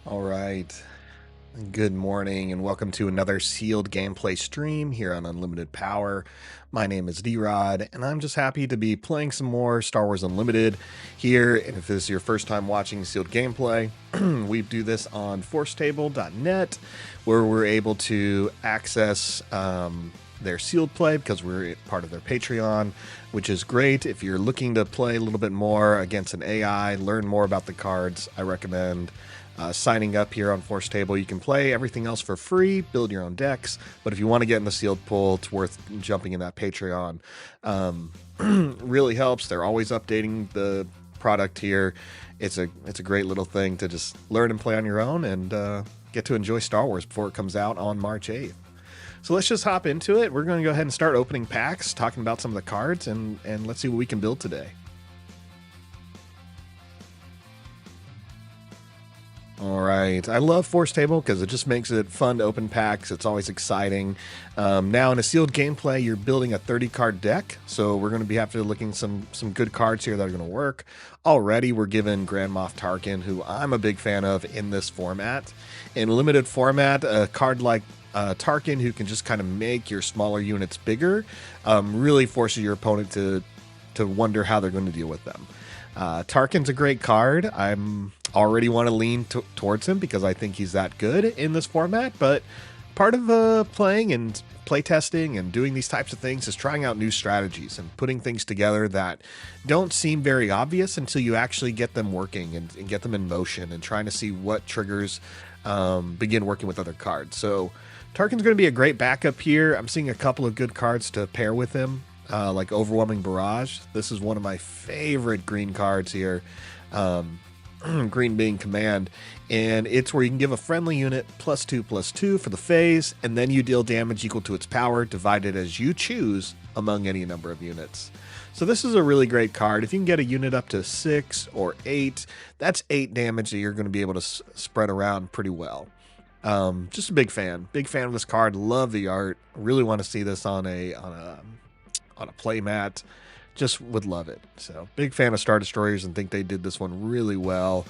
All right. Good morning and welcome to another sealed gameplay stream here on Unlimited Power. My name is D-Rod and I'm just happy to be playing some more Star Wars Unlimited here. And if this is your first time watching sealed gameplay, we do this on Forcetable.net where we're able to access their sealed play because we're part of their Patreon, which is great. If you're looking to play a little bit more against an AI, learn more about the cards, I recommend signing up here on Forcetable. You can play everything else for free, build your own decks, but if you want to get in the sealed pool, it's worth jumping in that Patreon. Really helps. They're always updating the product here. It's a great little thing to just learn and play on your own and get to enjoy Star Wars before it comes out on March 8th. So let's just hop into it. We're going to go ahead and start opening packs, talking about some of the cards, and let's see what we can build today. All right. I love Forcetable because it just makes it fun to open packs. It's always exciting. Now in a sealed gameplay, you're building a 30-card deck, so we're going to be after looking some good cards here that are going to work. Already, we're given Grand Moff Tarkin, who I'm a big fan of in this format. In limited format, a card like Tarkin, who can just kind of make your smaller units bigger, really forces your opponent to wonder how they're going to deal with them. Tarkin's a great card. I'm already want to lean towards him because I think he's that good in this format, but part of playing and playtesting and doing these types of things is trying out new strategies and putting things together that don't seem very obvious until you actually get them working and get them in motion and trying to see what triggers begin working with other cards. So Tarkin's going to be a great backup here. I'm seeing a couple of good cards to pair with him. Like Overwhelming Barrage. This is one of my favorite green cards here. Green being command. And it's where you can give a friendly unit +2/+2 for the phase, and then you deal damage equal to its power, divided as you choose among any number of units. So this is a really great card. If you can get a unit up to 6 or 8, that's 8 damage that you're going to be able to spread around pretty well. Just a big fan of this card. Love the art. Really want to see this on a play mat. Just would love it. So big fan of Star Destroyers and think they did this one really well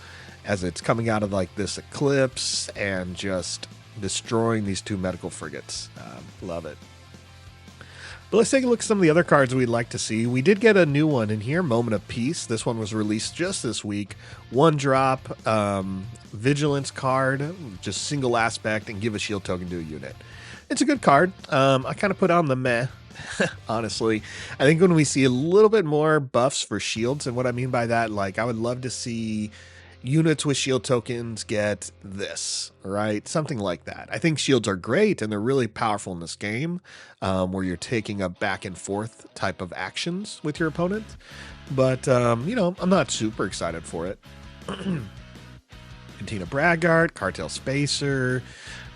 as it's coming out of like this eclipse and just destroying these 2 medical frigates. Love it. But let's take a look at some of the other cards we'd like to see. We did get a new one in here, Moment of Peace. This one was released just this week. 1-drop vigilance card, just single aspect, and give a shield token to a unit. It's a good card. I kind of put on the meh. Honestly, I think when we see a little bit more buffs for shields, and what I mean by that, like I would love to see units with shield tokens get this, right? Something like that. I think shields are great and they're really powerful in this game, where you're taking a back and forth type of actions with your opponent. But, I'm not super excited for it. Cantina Braggart, Cartel Spacer,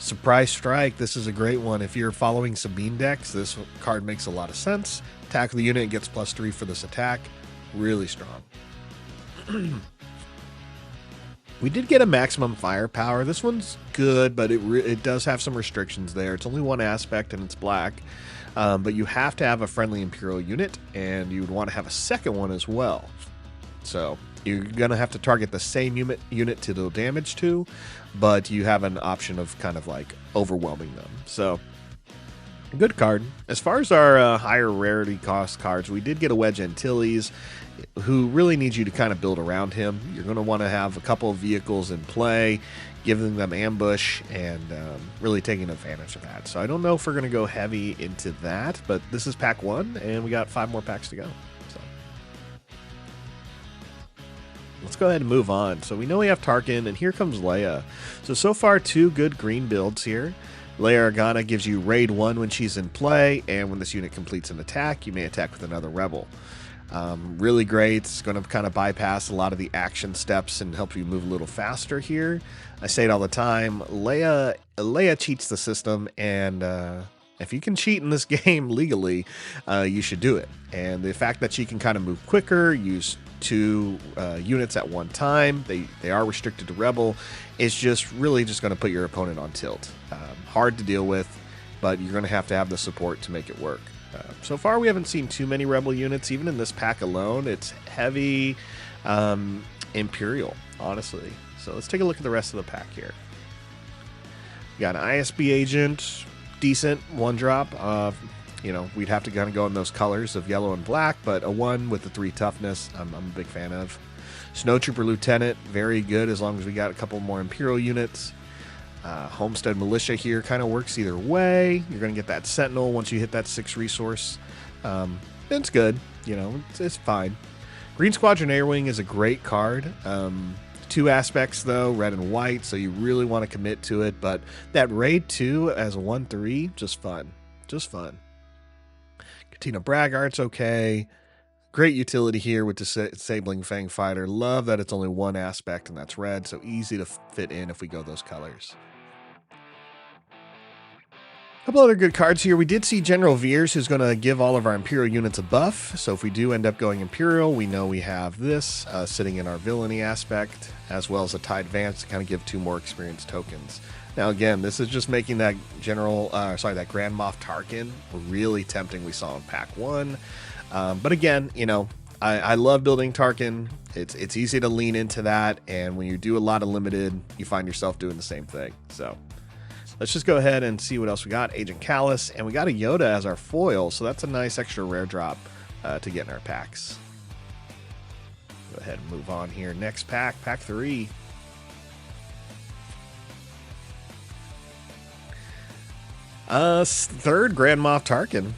Surprise Strike. This is a great one. If you're following Sabine decks, this card makes a lot of sense. Attack of the unit gets +3 for this attack. Really strong. We did get a maximum firepower. This one's good, but it does have some restrictions there. It's only 1 aspect and it's black. But you have to have a friendly Imperial unit, and you would want to have a second one as well. So you're going to have to target the same unit to deal damage to, but you have an option of kind of like overwhelming them. So, good card. As far as our higher rarity cost cards, we did get a Wedge Antilles, who really needs you to kind of build around him. You're going to want to have a couple of vehicles in play, giving them ambush, and really taking advantage of that. So I don't know if we're going to go heavy into that, but this is pack 1, and we got 5 more packs to go. Let's go ahead and move on. So we know we have Tarkin, and here comes Leia. So far, 2 good green builds here. Leia Organa gives you Raid 1 when she's in play, and when this unit completes an attack, you may attack with another Rebel. Really great. It's going to kind of bypass a lot of the action steps and help you move a little faster here. I say it all the time. Leia cheats the system, and if you can cheat in this game legally, you should do it. And the fact that she can kind of move quicker, use 2 units at one time, they are restricted to Rebel, is just really just going to put your opponent on tilt. Hard to deal with, but you're going to have the support to make it work. So far, we haven't seen too many Rebel units. Even in this pack alone, it's heavy Imperial, honestly. So let's take a look at the rest of the pack here. We got an ISB agent, decent, 1-drop. You know, we'd have to kind of go in those colors of yellow and black, but a 1 with the 3 toughness, I'm a big fan of. Snowtrooper Lieutenant, very good as long as we got a couple more Imperial units. Homestead Militia here kind of works either way. You're going to get that Sentinel once you hit that 6 resource. It's good, you know, it's fine. Green Squadron Air Wing is a great card. 2 aspects though, red and white, so you really want to commit to it, but that Raid 2 as a 1/3, just fun. Just fun. Katina Braggart's okay. Great utility here with the Disabling Fang Fighter. Love that it's only 1 aspect and that's red, so easy to fit in if we go those colors. A couple other good cards here. We did see General Veers, who's going to give all of our Imperial units a buff. So if we do end up going Imperial, we know we have this sitting in our villainy aspect, as well as a TIE Advance to kind of give 2 more experience tokens. Now again, this is just making that that Grand Moff Tarkin really tempting. We saw in Pack 1. But again, you know, I love building Tarkin. It's easy to lean into that, and when you do a lot of limited, you find yourself doing the same thing. So let's just go ahead and see what else we got. Agent Callus, and we got a Yoda as our foil, so that's a nice extra rare drop to get in our packs. Go ahead and move on here. Next pack, Pack 3. Third Grand Moff Tarkin.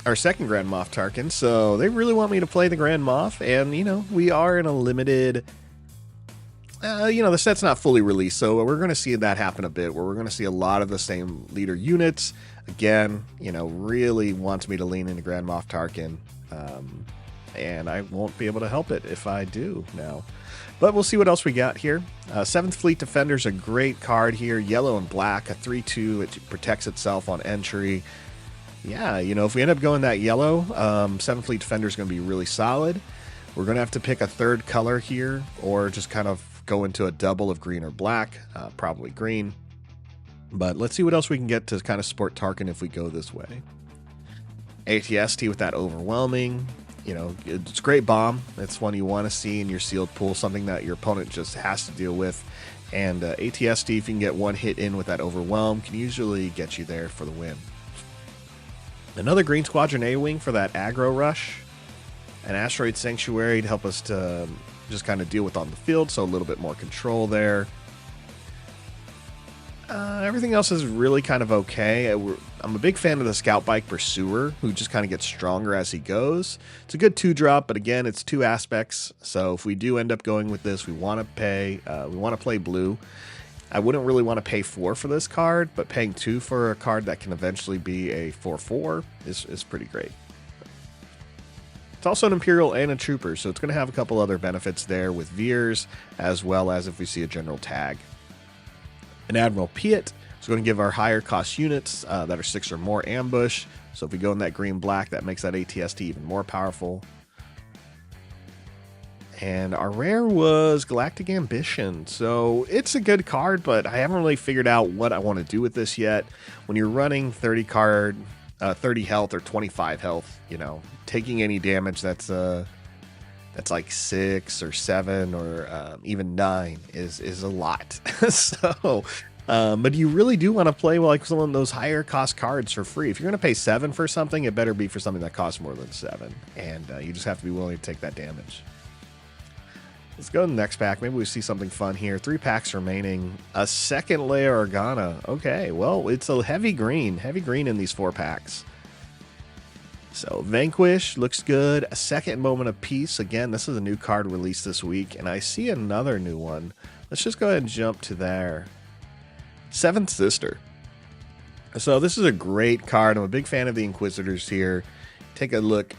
Our second Grand Moff Tarkin, so they really want me to play the Grand Moff, and, you know, we are in a limited... you know, the set's not fully released, so we're going to see that happen a bit, where we're going to see a lot of the same leader units. Again, you know, really wants me to lean into Grand Moff Tarkin, and I won't be able to help it if I do now. But we'll see what else we got here. 7th Fleet Defender's a great card here. Yellow and black, a 3/2. It protects itself on entry. Yeah, you know, if we end up going that yellow, 7th Fleet Defender is going to be really solid. We're going to have to pick a third color here, or just kind of go into a double of green or black, probably green. But let's see what else we can get to kind of support Tarkin if we go this way. ATST with that overwhelming, you know, it's a great bomb. It's one you want to see in your sealed pool, something that your opponent just has to deal with. And ATST, if you can get 1 hit in with that overwhelm, can usually get you there for the win. Another Green Squadron A-Wing for that aggro rush. An Asteroid Sanctuary to help us to just kind of deal with on the field, so a little bit more control there. Everything else is really kind of okay. I'm a big fan of the Scout Bike Pursuer, who just kind of gets stronger as he goes. It's a good 2-drop, but again, it's 2 aspects. So if we do end up going with this, we want to play blue. I wouldn't really want to pay 4 for this card, but paying 2 for a card that can eventually be a 4/4 is pretty great. It's also an Imperial and a Trooper, so it's going to have a couple other benefits there with Veers, as well as if we see a General Tag. An Admiral Piet is going to give our higher cost units that are 6 or more ambush, so if we go in that green-black, that makes that ATST even more powerful. And our rare was Galactic Ambition. So it's a good card, but I haven't really figured out what I want to do with this yet. When you're running 30 health or 25 health, you know, taking any damage that's like 6 or 7 or even 9 is a lot. So, but you really do want to play like some of those higher cost cards for free. If you're going to pay 7 for something, it better be for something that costs more than 7. And you just have to be willing to take that damage. Let's go to the next pack. Maybe we see something fun here. 3 packs remaining. A second Leia Organa. Okay, well, it's a heavy green. Heavy green in these 4 packs. So, Vanquish looks good. A second Moment of Peace. Again, this is a new card released this week, and I see another new one. Let's just go ahead and jump to there. 7th Sister. So, this is a great card. I'm a big fan of the Inquisitors here. Take a look.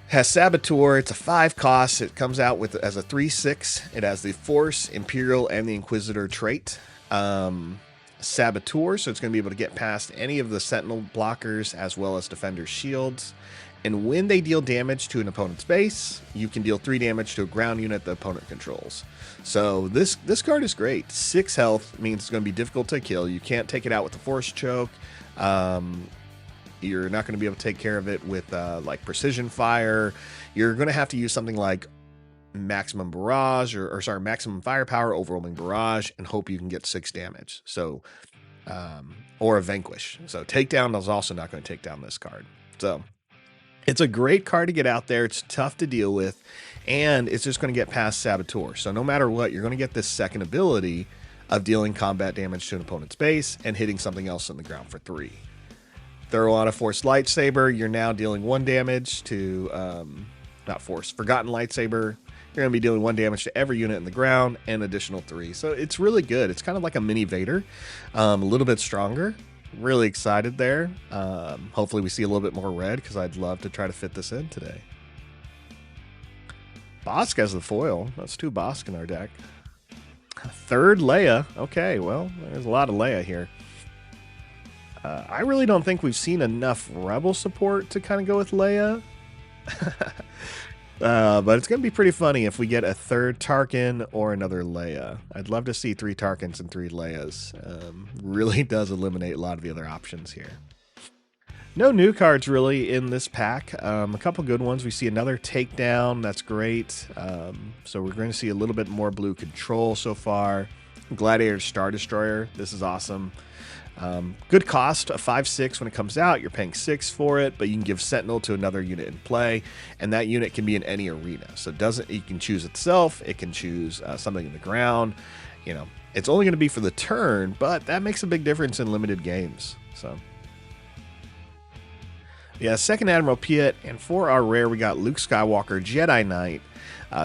Has Saboteur. It's a 5 cost. It comes out with as a 3/6. It has the Force, Imperial, and the Inquisitor trait. Saboteur, so it's going to be able to get past any of the Sentinel blockers as well as Defender shields. And when they deal damage to an opponent's base, you can deal 3 damage to a ground unit the opponent controls. So this card is great. 6 health means it's going to be difficult to kill. You can't take it out with the Force Choke. You're not going to be able to take care of it with like precision fire. You're going to have to use something like maximum barrage, or sorry, maximum firepower, overwhelming barrage, and hope you can get 6 damage. So, or a vanquish. So takedown is also not going to take down this card. So it's a great card to get out there. It's tough to deal with, and it's just going to get past Saboteur. So no matter what, you're going to get this second ability of dealing combat damage to an opponent's base and hitting something else on the ground for 3. Throw on a Forced Lightsaber, you're now dealing 1 damage to, not Force, Forgotten Lightsaber. You're going to be dealing 1 damage to every unit in the ground and additional 3. So it's really good. It's kind of like a mini Vader, a little bit stronger. Really excited there. Hopefully we see a little bit more red because I'd love to try to fit this in today. Bosk has the foil. That's 2 Bosk in our deck. 3rd Leia. Okay, well, there's a lot of Leia here. I really don't think we've seen enough Rebel support to kind of go with Leia. But it's going to be pretty funny if we get a 3rd Tarkin or another Leia. I'd love to see 3 Tarkins and 3 Leias. Really does eliminate a lot of the other options here. No new cards really in this pack. A couple good ones. We see another Takedown. That's great. So we're going to see a little bit more blue control so far. Gladiator Star Destroyer. This is awesome. Good cost, a 5/6 when it comes out. You're paying 6 for it, but you can give Sentinel to another unit in play, and that unit can be in any arena. So you can choose itself. It can choose something in the ground. You know, it's only going to be for the turn, but that makes a big difference in limited games. So yeah, 2nd Admiral Piet, and for our rare, we got Luke Skywalker Jedi Knight,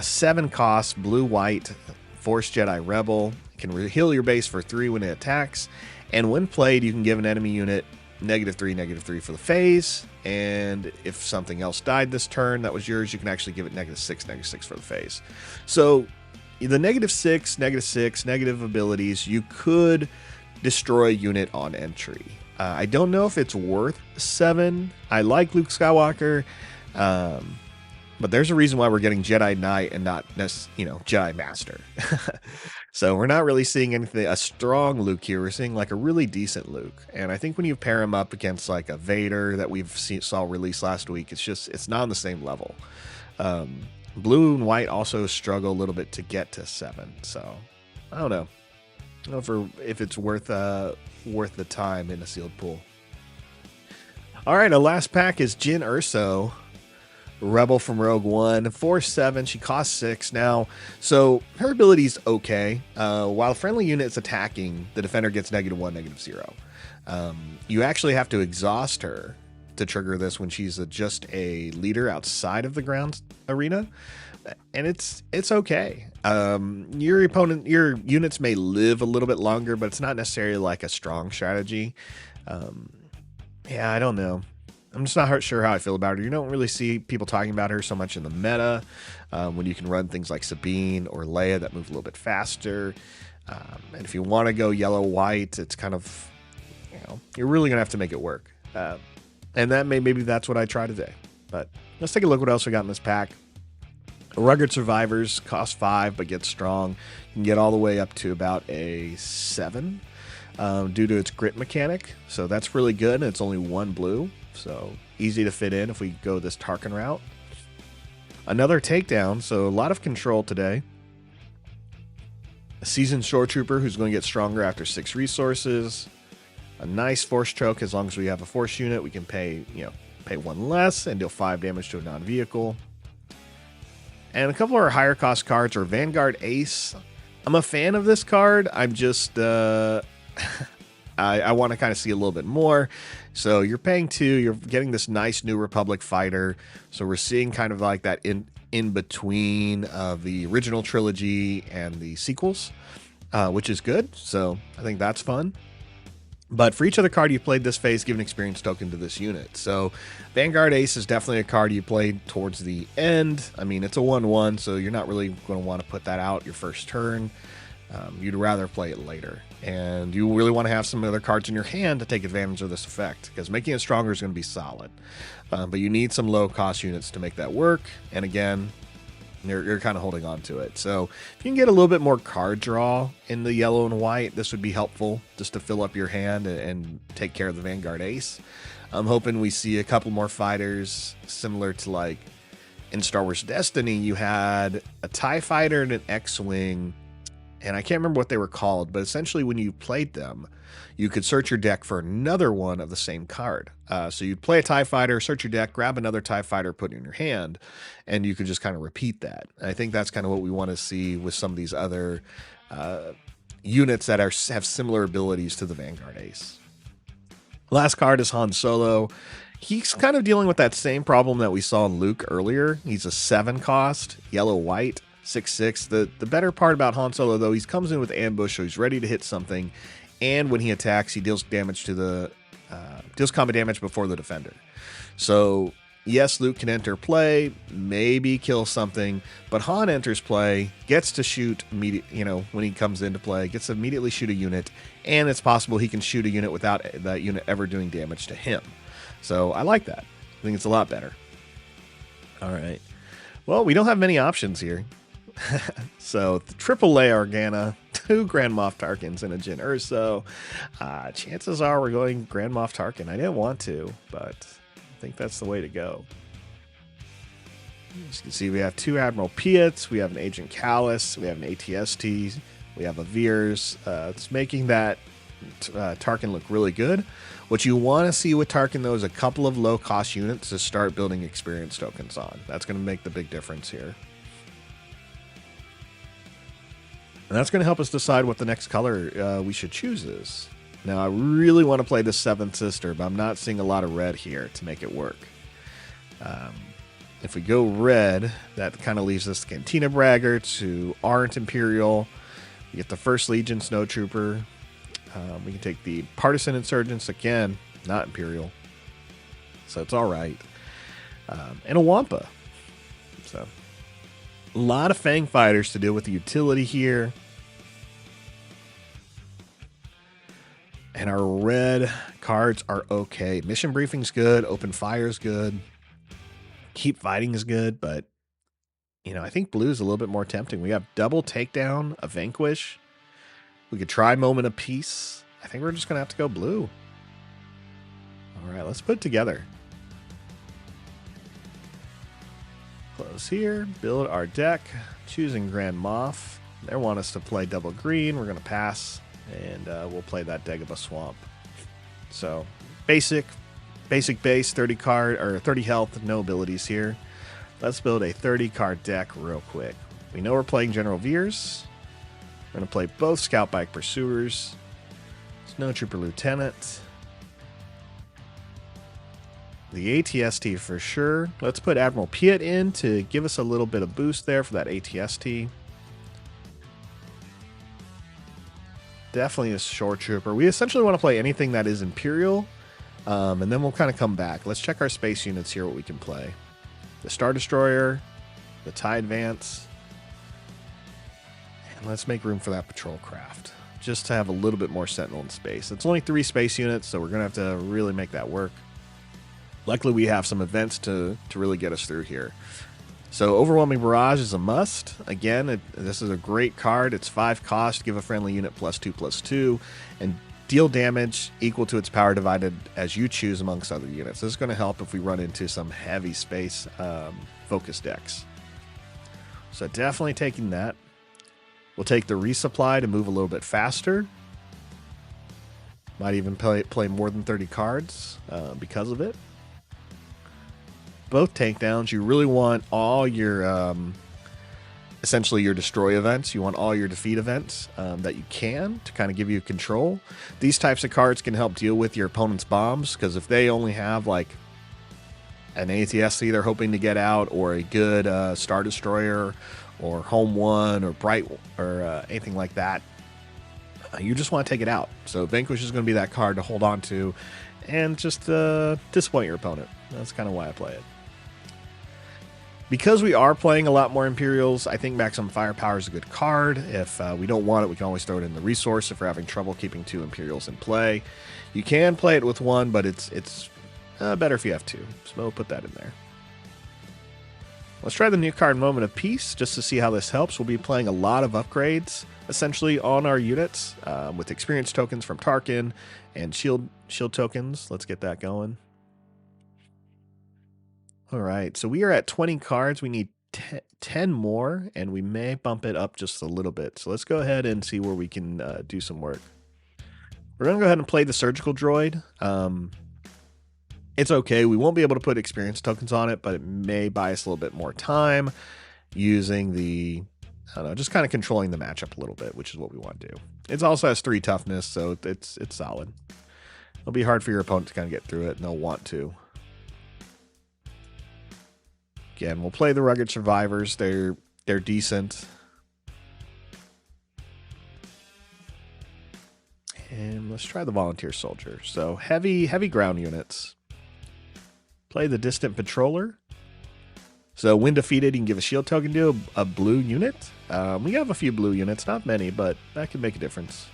7 cost, blue-white, Force Jedi Rebel. Can heal your base for 3 when it attacks. And when played, you can give an enemy unit -3/-3 for the phase. And if something else died this turn that was yours, you can actually give it -6/-6 for the phase. So the -6, -6, negative abilities, you could destroy a unit on entry. I don't know if it's worth 7. I like Luke Skywalker, but there's a reason why we're getting Jedi Knight and not, Jedi Master. So we're not really seeing a strong Luke here. We're seeing like a really decent Luke. And I think when you pair him up against like a Vader that saw release last week, it's not on the same level. Blue and white also struggle a little bit to get to 7. So I don't know. I don't know if it's worth the time in a sealed pool. All right, our last pack is Jyn Erso, Rebel from Rogue One, 4/7. She costs 6 now. So her ability is okay. While a friendly unit is attacking, the defender gets -1, -0. You actually have to exhaust her to trigger this when she's just a leader outside of the ground arena, and it's okay. Your units may live a little bit longer, but it's not necessarily like a strong strategy. Yeah, I don't know. I'm just not sure how I feel about her. You don't really see people talking about her so much in the meta, when you can run things like Sabine or Leia that move a little bit faster. And if you want to go yellow-white, it's kind of, you're really going to have to make it work. And maybe that's what I try today. But let's take a look what else we got in this pack. Rugged Survivors cost 5, but get strong. You can get all the way up to about a 7 due to its grit mechanic. So that's really good, and it's only 1 blue. So easy to fit in if we go this Tarkin route. Another Takedown, so a lot of control today. A seasoned Shore Trooper who's going to get stronger after 6 resources. A nice Force Choke. As long as we have a Force unit, we can pay 1 less and deal 5 damage to a non-vehicle. And a couple of our higher cost cards are Vanguard Ace. I'm a fan of this card. I'm just I want to kind of see a little bit more. So you're paying 2, you're getting this nice New Republic fighter. So we're seeing kind of like that in between of the original trilogy and the sequels, which is good. So I think that's fun. But for each other card you played this phase, give an experience token to this unit. So Vanguard Ace is definitely a card you played towards the end. I mean, it's a 1/1, so you're not really going to want to put that out your first turn. You'd rather play it later. And you really want to have some other cards in your hand to take advantage of this effect, because making it stronger is going to be solid. But you need some low-cost units to make that work. And again, you're kind of holding on to it. So if you can get a little bit more card draw in the yellow and white, this would be helpful just to fill up your hand and take care of the Vanguard Ace. I'm hoping we see a couple more fighters similar to like in Star Wars Destiny, you had a TIE fighter and an X-Wing, and I can't remember what they were called, but essentially when you played them, you could search your deck for another one of the same card. So you'd play a TIE fighter, search your deck, grab another TIE fighter, put it in your hand, and you could just kind of repeat that. And I think that's kind of what we want to see with some of these other units that have similar abilities to the Vanguard Ace. Last card is Han Solo. He's kind of dealing with that same problem that we saw in Luke earlier. He's a 7 cost, yellow-white, 6/6. The better part about Han Solo, though, he comes in with ambush, so he's ready to hit something, and when he attacks, he deals damage to the deals combat damage before the defender. So yes, Luke can enter play, maybe kill something, but Han enters play, gets to shoot when he comes into play, gets to immediately shoot a unit, and it's possible he can shoot a unit without that unit ever doing damage to him. So I like that. I think it's a lot better. All right. Well, we don't have many options here. So the AAA Organa, 2 Grand Moff Tarkins, and a Jyn Erso. Chances are we're going Grand Moff Tarkin. I didn't want to, but I think that's the way to go. As you can see, we have 2 Admiral Piets, we have an Agent Callus, we have an ATST, we have a Veers. It's making that Tarkin look really good. What you want to see with Tarkin, though, is a couple of low-cost units to start building experience tokens on. That's going to make the big difference here. And that's going to help us decide what the next color we should choose is. Now, I really want to play the 7th Sister, but I'm not seeing a lot of red here to make it work. If we go red, that kind of leaves us Cantina Braggarts who aren't Imperial. We get the 1st Legion Snowtrooper. We can take the Partisan Insurgents, again, not Imperial. So it's all right. And a Wampa. So a lot of Fang Fighters to deal with the utility here. And our red cards are okay. Mission Briefing's good. Open Fire's good. Keep Fighting is good. But, I think blue is a little bit more tempting. We have Double Takedown, a Vanquish. We could try Moment of Peace. I think we're just going to have to go blue. All right, let's put it together. Close here. Build our deck. Choosing Grand Moff. They want us to play double green. We're going to pass. And we'll play that Dagobah Swamp. So, basic base, 30 card, or 30 health, no abilities here. Let's build a 30 card deck real quick. We know we're playing General Veers. We're going to play both Scout Bike Pursuers, Snowtrooper Lieutenant, the ATST for sure. Let's put Admiral Piet in to give us a little bit of boost there for that ATST. Definitely a Shore Trooper. We essentially want to play anything that is Imperial, and then we'll kind of come back. Let's check our space units here, what we can play. The Star Destroyer, the TIE Advance, and let's make room for that Patrol Craft, just to have a little bit more Sentinel in space. It's only 3 space units, so we're going to have to really make that work. Luckily, we have some events to really get us through here. So Overwhelming Barrage is a must. Again, this is a great card. It's 5 cost, give a friendly unit +2/+2, and deal damage equal to its power divided as you choose amongst other units. This is going to help if we run into some heavy space focus decks. So definitely taking that. We'll take the Resupply to move a little bit faster. Might even play more than 30 cards because of it. Both takedowns, you really want all your essentially your destroy events. You want all your defeat events that you can to kind of give you control. These types of cards can help deal with your opponent's bombs, because if they only have like an ATSC they're hoping to get out, or a good Star Destroyer, or Home One, or Bright, or anything like that, you just want to take it out. So Vanquish is going to be that card to hold on to and just disappoint your opponent. That's kind of why I play it. Because we are playing a lot more Imperials, I think Maximum Firepower is a good card. If we don't want it, we can always throw it in the resource if we're having trouble keeping 2 Imperials in play. You can play it with 1, but it's better if you have 2. So we'll put that in there. Let's try the new card Moment of Peace just to see how this helps. We'll be playing a lot of upgrades essentially on our units with experience tokens from Tarkin and shield tokens. Let's get that going. All right, so we are at 20 cards. We need 10 more, and we may bump it up just a little bit. So let's go ahead and see where we can do some work. We're going to go ahead and play the surgical droid. It's okay. We won't be able to put experience tokens on it, but it may buy us a little bit more time using the, I don't know, just kind of controlling the matchup a little bit, which is what we want to do. It also has 3 toughness, so it's solid. It'll be hard for your opponent to kind of get through it, and they'll want to. Again, we'll play the Rugged Survivors. They're decent. And let's try the Volunteer Soldier. So heavy ground units. Play the Distant Patroller. So when defeated, you can give a shield token to a blue unit. We have a few blue units, not many, but that can make a difference.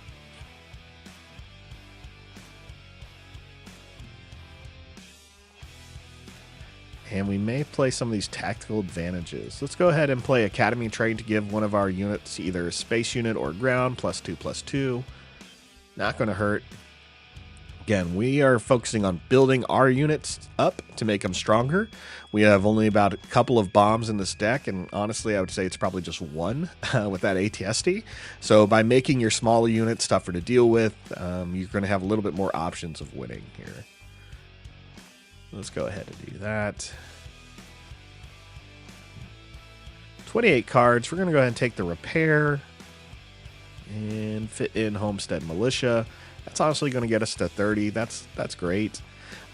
And we may play some of these tactical advantages. Let's go ahead and play Academy Trade to give one of our units either a space unit or ground, +2/+2. Not going to hurt. Again, we are focusing on building our units up to make them stronger. We have only about a couple of bombs in this deck, and honestly, I would say it's probably just one with that ATST. So by making your smaller units tougher to deal with, you're going to have a little bit more options of winning here. Let's go ahead and do that. 28 cards. We're going to go ahead and take the Repair and fit in Homestead Militia. That's honestly going to get us to 30. That's great.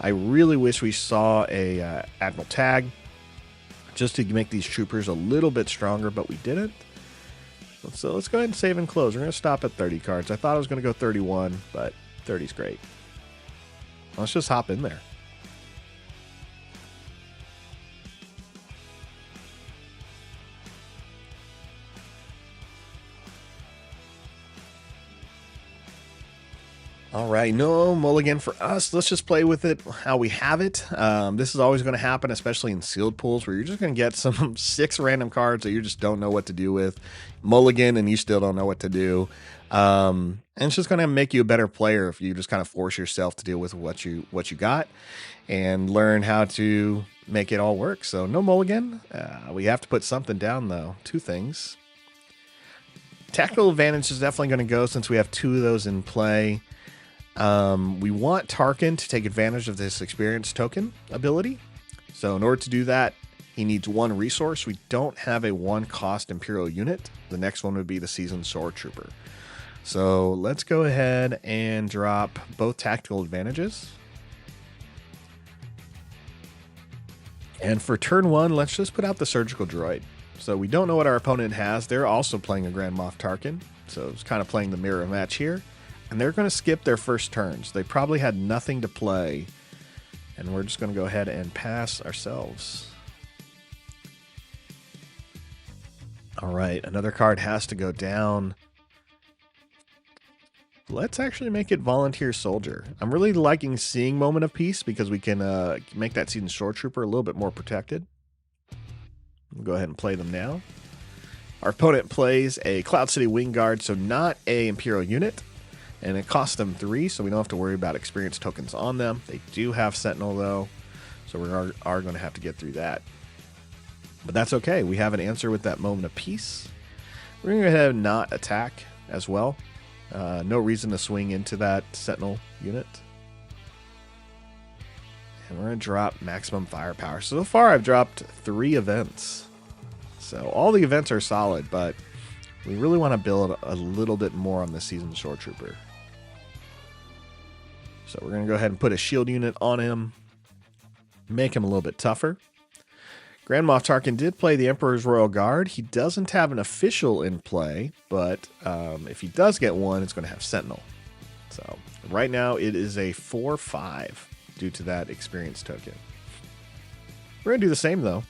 I really wish we saw a Admiral Tag just to make these troopers a little bit stronger, but we didn't. So let's go ahead and save and close. We're going to stop at 30 cards. I thought I was going to go 31, but 30 is great. Let's just hop in there. All right, no mulligan for us. Let's just play with it how we have it. This is always going to happen, especially in sealed pools, where you're just going to get some 6 random cards that you just don't know what to do with. Mulligan, and you still don't know what to do. And it's just going to make you a better player if you just kind of force yourself to deal with what you got and learn how to make it all work. So no mulligan. We have to put something down, though. 2 things. Tactical advantage is definitely going to go since we have 2 of those in play. We want Tarkin to take advantage of this experience token ability. So in order to do that, he needs 1 resource. We don't have a 1 cost Imperial unit. The next one would be the Seasoned Sword Trooper. So let's go ahead and drop both tactical advantages. And for turn 1, let's just put out the Surgical Droid. So we don't know what our opponent has. They're also playing a Grand Moff Tarkin. So it's kind of playing the mirror match here. And they're going to skip their first turns. They probably had nothing to play. And we're just going to go ahead and pass ourselves. All right, another card has to go down. Let's actually make it Volunteer Soldier. I'm really liking seeing Moment of Peace because we can make that Seasoned Sword Trooper a little bit more protected. We'll go ahead and play them now. Our opponent plays a Cloud City Wing Guard, so not a Imperial unit. And it costs them 3, so we don't have to worry about experience tokens on them. They do have Sentinel, though, so we are going to have to get through that. But that's okay. We have an answer with that Moment of Peace. We're going to go ahead and not attack as well. No reason to swing into that Sentinel unit. And we're going to drop maximum firepower. So far, I've dropped 3 events. So all the events are solid, but we really want to build a little bit more on the Seasoned Sword Trooper. So we're going to go ahead and put a shield unit on him. Make him a little bit tougher. Grand Moff Tarkin did play the Emperor's Royal Guard. He doesn't have an official in play, but if he does get one, it's going to have Sentinel. So right now it is a 4/5 due to that experience token. We're going to do the same, though.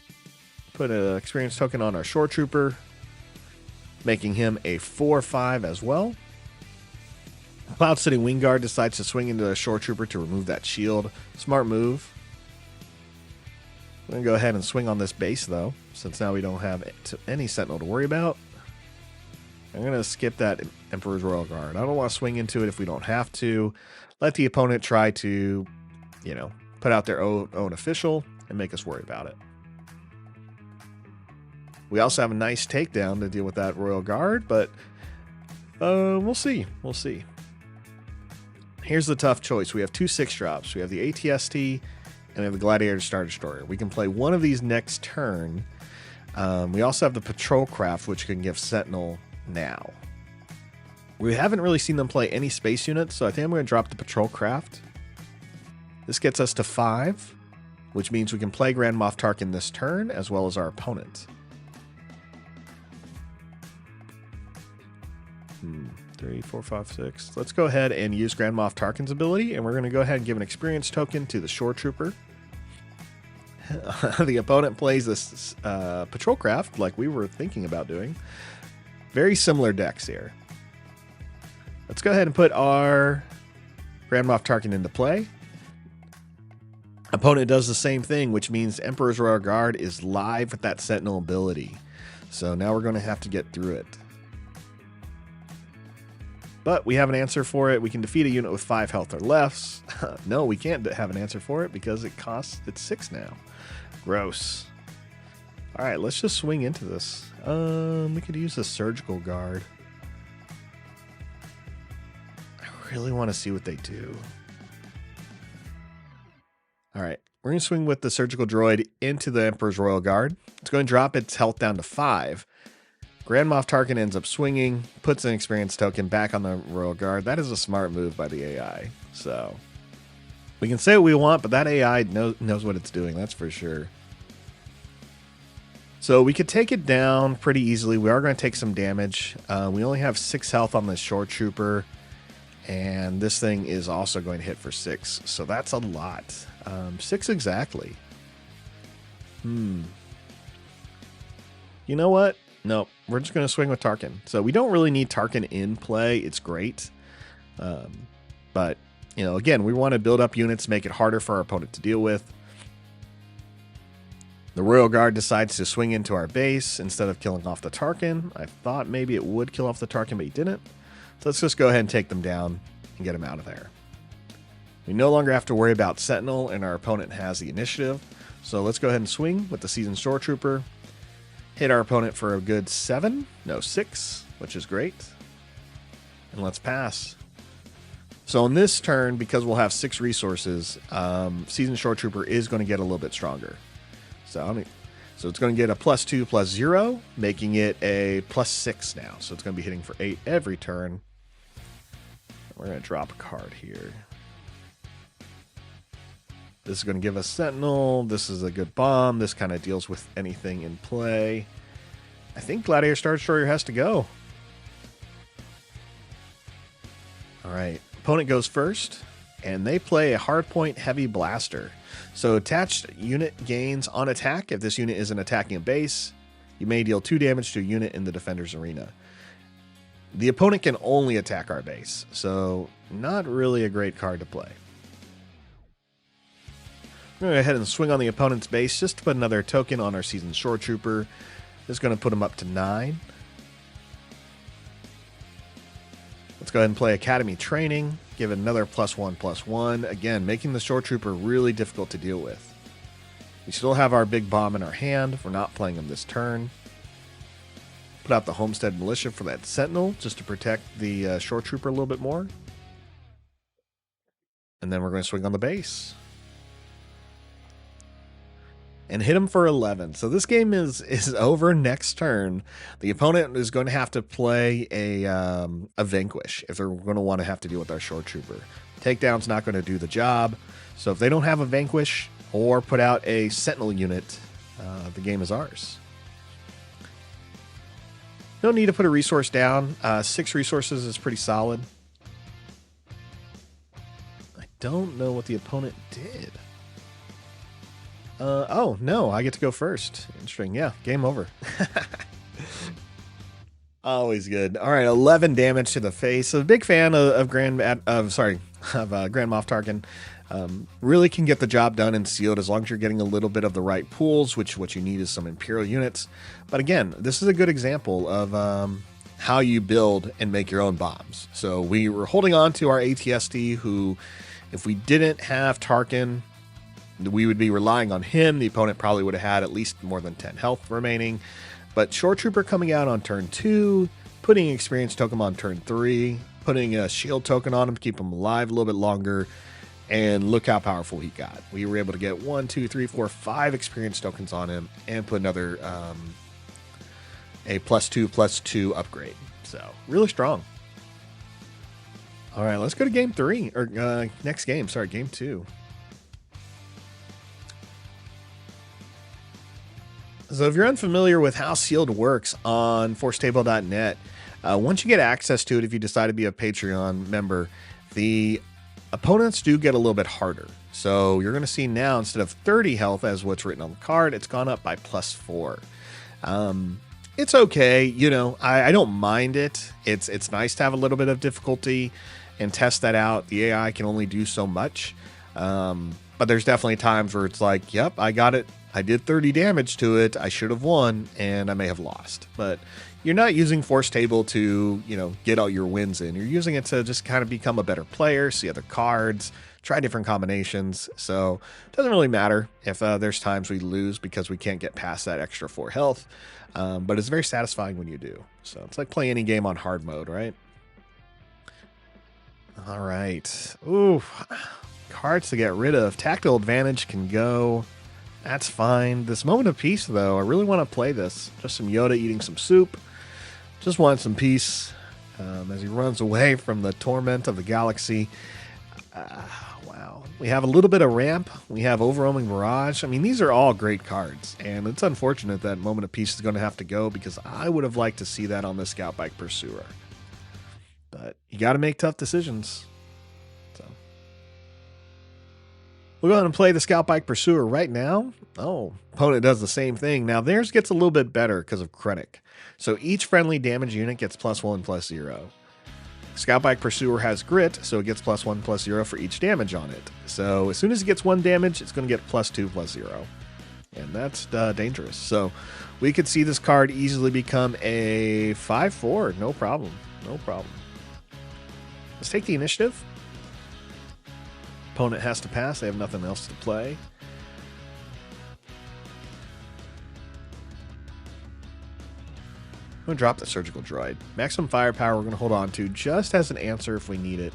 Put an experience token on our Shore Trooper, making him a 4/5 as well. Cloud City Wing Guard decides to swing into the Shore Trooper to remove that shield. Smart move. We're going to go ahead and swing on this base, though, since now we don't have any Sentinel to worry about. I'm going to skip that Emperor's Royal Guard. I don't want to swing into it if we don't have to. Let the opponent try to, put out their own official. and make us worry about it. We also have a nice takedown to deal with that Royal Guard, but we'll see. We'll see. Here's the tough choice. We have 2 6-drops. We have the ATST and we have the Gladiator Star Destroyer. We can play one of these next turn. We also have the Patrol Craft, which can give Sentinel now. We haven't really seen them play any space units, so I think I'm going to drop the Patrol Craft. This gets us to 5, which means we can play Grand Moff Tarkin this turn, as well as our opponent. 3, 4, 5, 6. Let's go ahead and use Grand Moff Tarkin's ability, and we're going to go ahead and give an experience token to the Shore Trooper. The opponent plays this Patrol Craft, like we were thinking about doing. Very similar decks here. Let's go ahead and put our Grand Moff Tarkin into play. Opponent does the same thing, which means Emperor's Royal Guard is live with that Sentinel ability. So now we're going to have to get through it. But we have an answer for it. We can defeat a unit with 5 health or less. No, we can't have an answer for it because it's 6 now. Gross. All right, let's just swing into this. We could use a Surgical Guard. I really want to see what they do. All right, we're going to swing with the Surgical Droid into the Emperor's Royal Guard. It's going to drop its health down to 5. Grand Moff Tarkin ends up swinging, puts an experience token back on the Royal Guard. That is a smart move by the AI. So we can say what we want, but that AI knows what it's doing. That's for sure. So we could take it down pretty easily. We are going to take some damage. We only have 6 health on the Shore Trooper, and this thing is also going to hit for 6. So that's a lot. 6 exactly. You know what? Nope. We're just going to swing with Tarkin. So we don't really need Tarkin in play. It's great. But, you know, again, we want to build up units, make it harder for our opponent to deal with. The Royal Guard decides to swing into our base instead of killing off the Tarkin. I thought maybe it would kill off the Tarkin, but he didn't. So let's just go ahead and take them down and get them out of there. We no longer have to worry about Sentinel, and our opponent has the initiative. So let's go ahead and swing with the Seasoned Shore Trooper. Hit our opponent for a good 6, which is great. And let's pass. So on this turn, because we'll have 6 resources, Seasoned Shore Trooper is going to get a little bit stronger. So it's going to get a +2 +0, making it a +6 now. So it's going to be hitting for 8 every turn. We're going to drop a card here. This is going to give us Sentinel. This is a good bomb. This kind of deals with anything in play. I think Gladiator Star Destroyer has to go. All right. Opponent goes first, and they play a Hardpoint Heavy Blaster. So attached unit gains on attack. If this unit isn't attacking a base, you may deal 2 damage to a unit in the defender's arena. The opponent can only attack our base, so not really a great card to play. I'm going to go ahead and swing on the opponent's base just to put another token on our Seasoned Shore Trooper. This is going to put him up to 9. Let's go ahead and play Academy Training. Give it another +1/+1. Again, making the Shore Trooper really difficult to deal with. We still have our big bomb in our hand. We're not playing him this turn. Put out the Homestead Militia for that Sentinel just to protect the Shore Trooper a little bit more. And then we're going to swing on the base. And hit him for 11. So this game is over next turn. The opponent is going to have to play a Vanquish if they're going to want to have to deal with our Shore Trooper. Takedown's not going to do the job. So if they don't have a Vanquish or put out a Sentinel unit, the game is ours. No need to put a resource down. 6 resources is pretty solid. I don't know what the opponent did. Oh, no, I get to go first. Interesting. Yeah, game over. Always good. All right, 11 damage to the face. So, big fan of Grand Moff Tarkin. Really can get the job done in sealed as long as you're getting a little bit of the right pools, which what you need is some Imperial units. But again, this is a good example of how you build and make your own bombs. So we were holding on to our ATSD, who, if we didn't have Tarkin, we would be relying on him. The opponent probably would have had at least more than 10 health remaining. But Shore Trooper coming out on turn 2, putting experience token on turn 3, putting a shield token on him to keep him alive a little bit longer, and look how powerful he got. We were able to get 1, 2, 3, 4, 5 experience tokens on him and put another a +2/+2 upgrade. So really strong. All right, let's go to game 3 or next game. Sorry, game 2. So if you're unfamiliar with how Sealed works on Forcetable.net, once you get access to it, if you decide to be a Patreon member, the opponents do get a little bit harder. So you're going to see now, instead of 30 health as what's written on the card, it's gone up by +4. It's okay. You know, I don't mind it. It's nice to have a little bit of difficulty and test that out. The AI can only do so much. But there's definitely times where it's like, yep, I got it. I did 30 damage to it. I should have won, and I may have lost. But you're not using Forcetable to, you know, get all your wins in. You're using it to just kind of become a better player, see other cards, try different combinations. So it doesn't really matter if there's times we lose because we can't get past that extra 4 health. But it's very satisfying when you do. So it's like playing any game on hard mode, right? All right. Ooh, cards to get rid of. Tactical advantage can go. That's fine. This moment of peace, though, I really want to play this. Just some Yoda eating some soup. Just want some peace as he runs away from the torment of the galaxy. Wow. We have a little bit of ramp. We have overwhelming barrage. I mean, these are all great cards, and it's unfortunate that moment of peace is going to have to go because I would have liked to see that on the Scout Bike Pursuer. But you got to make tough decisions. So we'll go ahead and play the Scout Bike Pursuer right now. Oh, opponent does the same thing. Now theirs gets a little bit better because of Krennic. So each friendly damage unit gets +1/+0. Scout Bike Pursuer has grit, so it gets +1/+0 for each damage on it. So as soon as it gets 1 damage, it's going to get +2/+0. And that's dangerous. So we could see this card easily become a 5/4. No problem. No problem. Let's take the initiative. Opponent has to pass. They have nothing else to play. I'm going to drop the surgical droid. Maximum firepower we're going to hold on to just as an answer if we need it.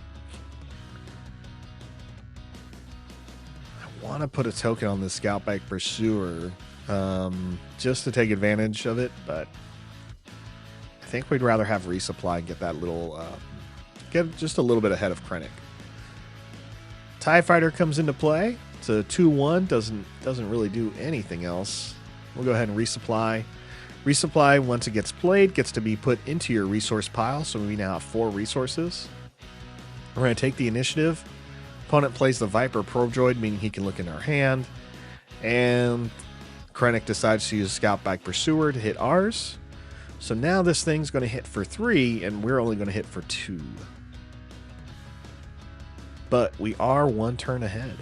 I want to put a token on the Scout Bike Pursuer just to take advantage of it, but I think we'd rather have resupply and get that little... get just a little bit ahead of Krennic. TIE Fighter comes into play. It's a 2/1. Doesn't really do anything else. We'll go ahead and resupply. Resupply, once it gets played, gets to be put into your resource pile. So we now have 4 resources. We're going to take the initiative. Opponent plays the Viper Probe Droid, meaning he can look in our hand. And Krennic decides to use Scout Bike Pursuer to hit ours. So now this thing's going to hit for 3, and we're only going to hit for 2. But we are 1 turn ahead.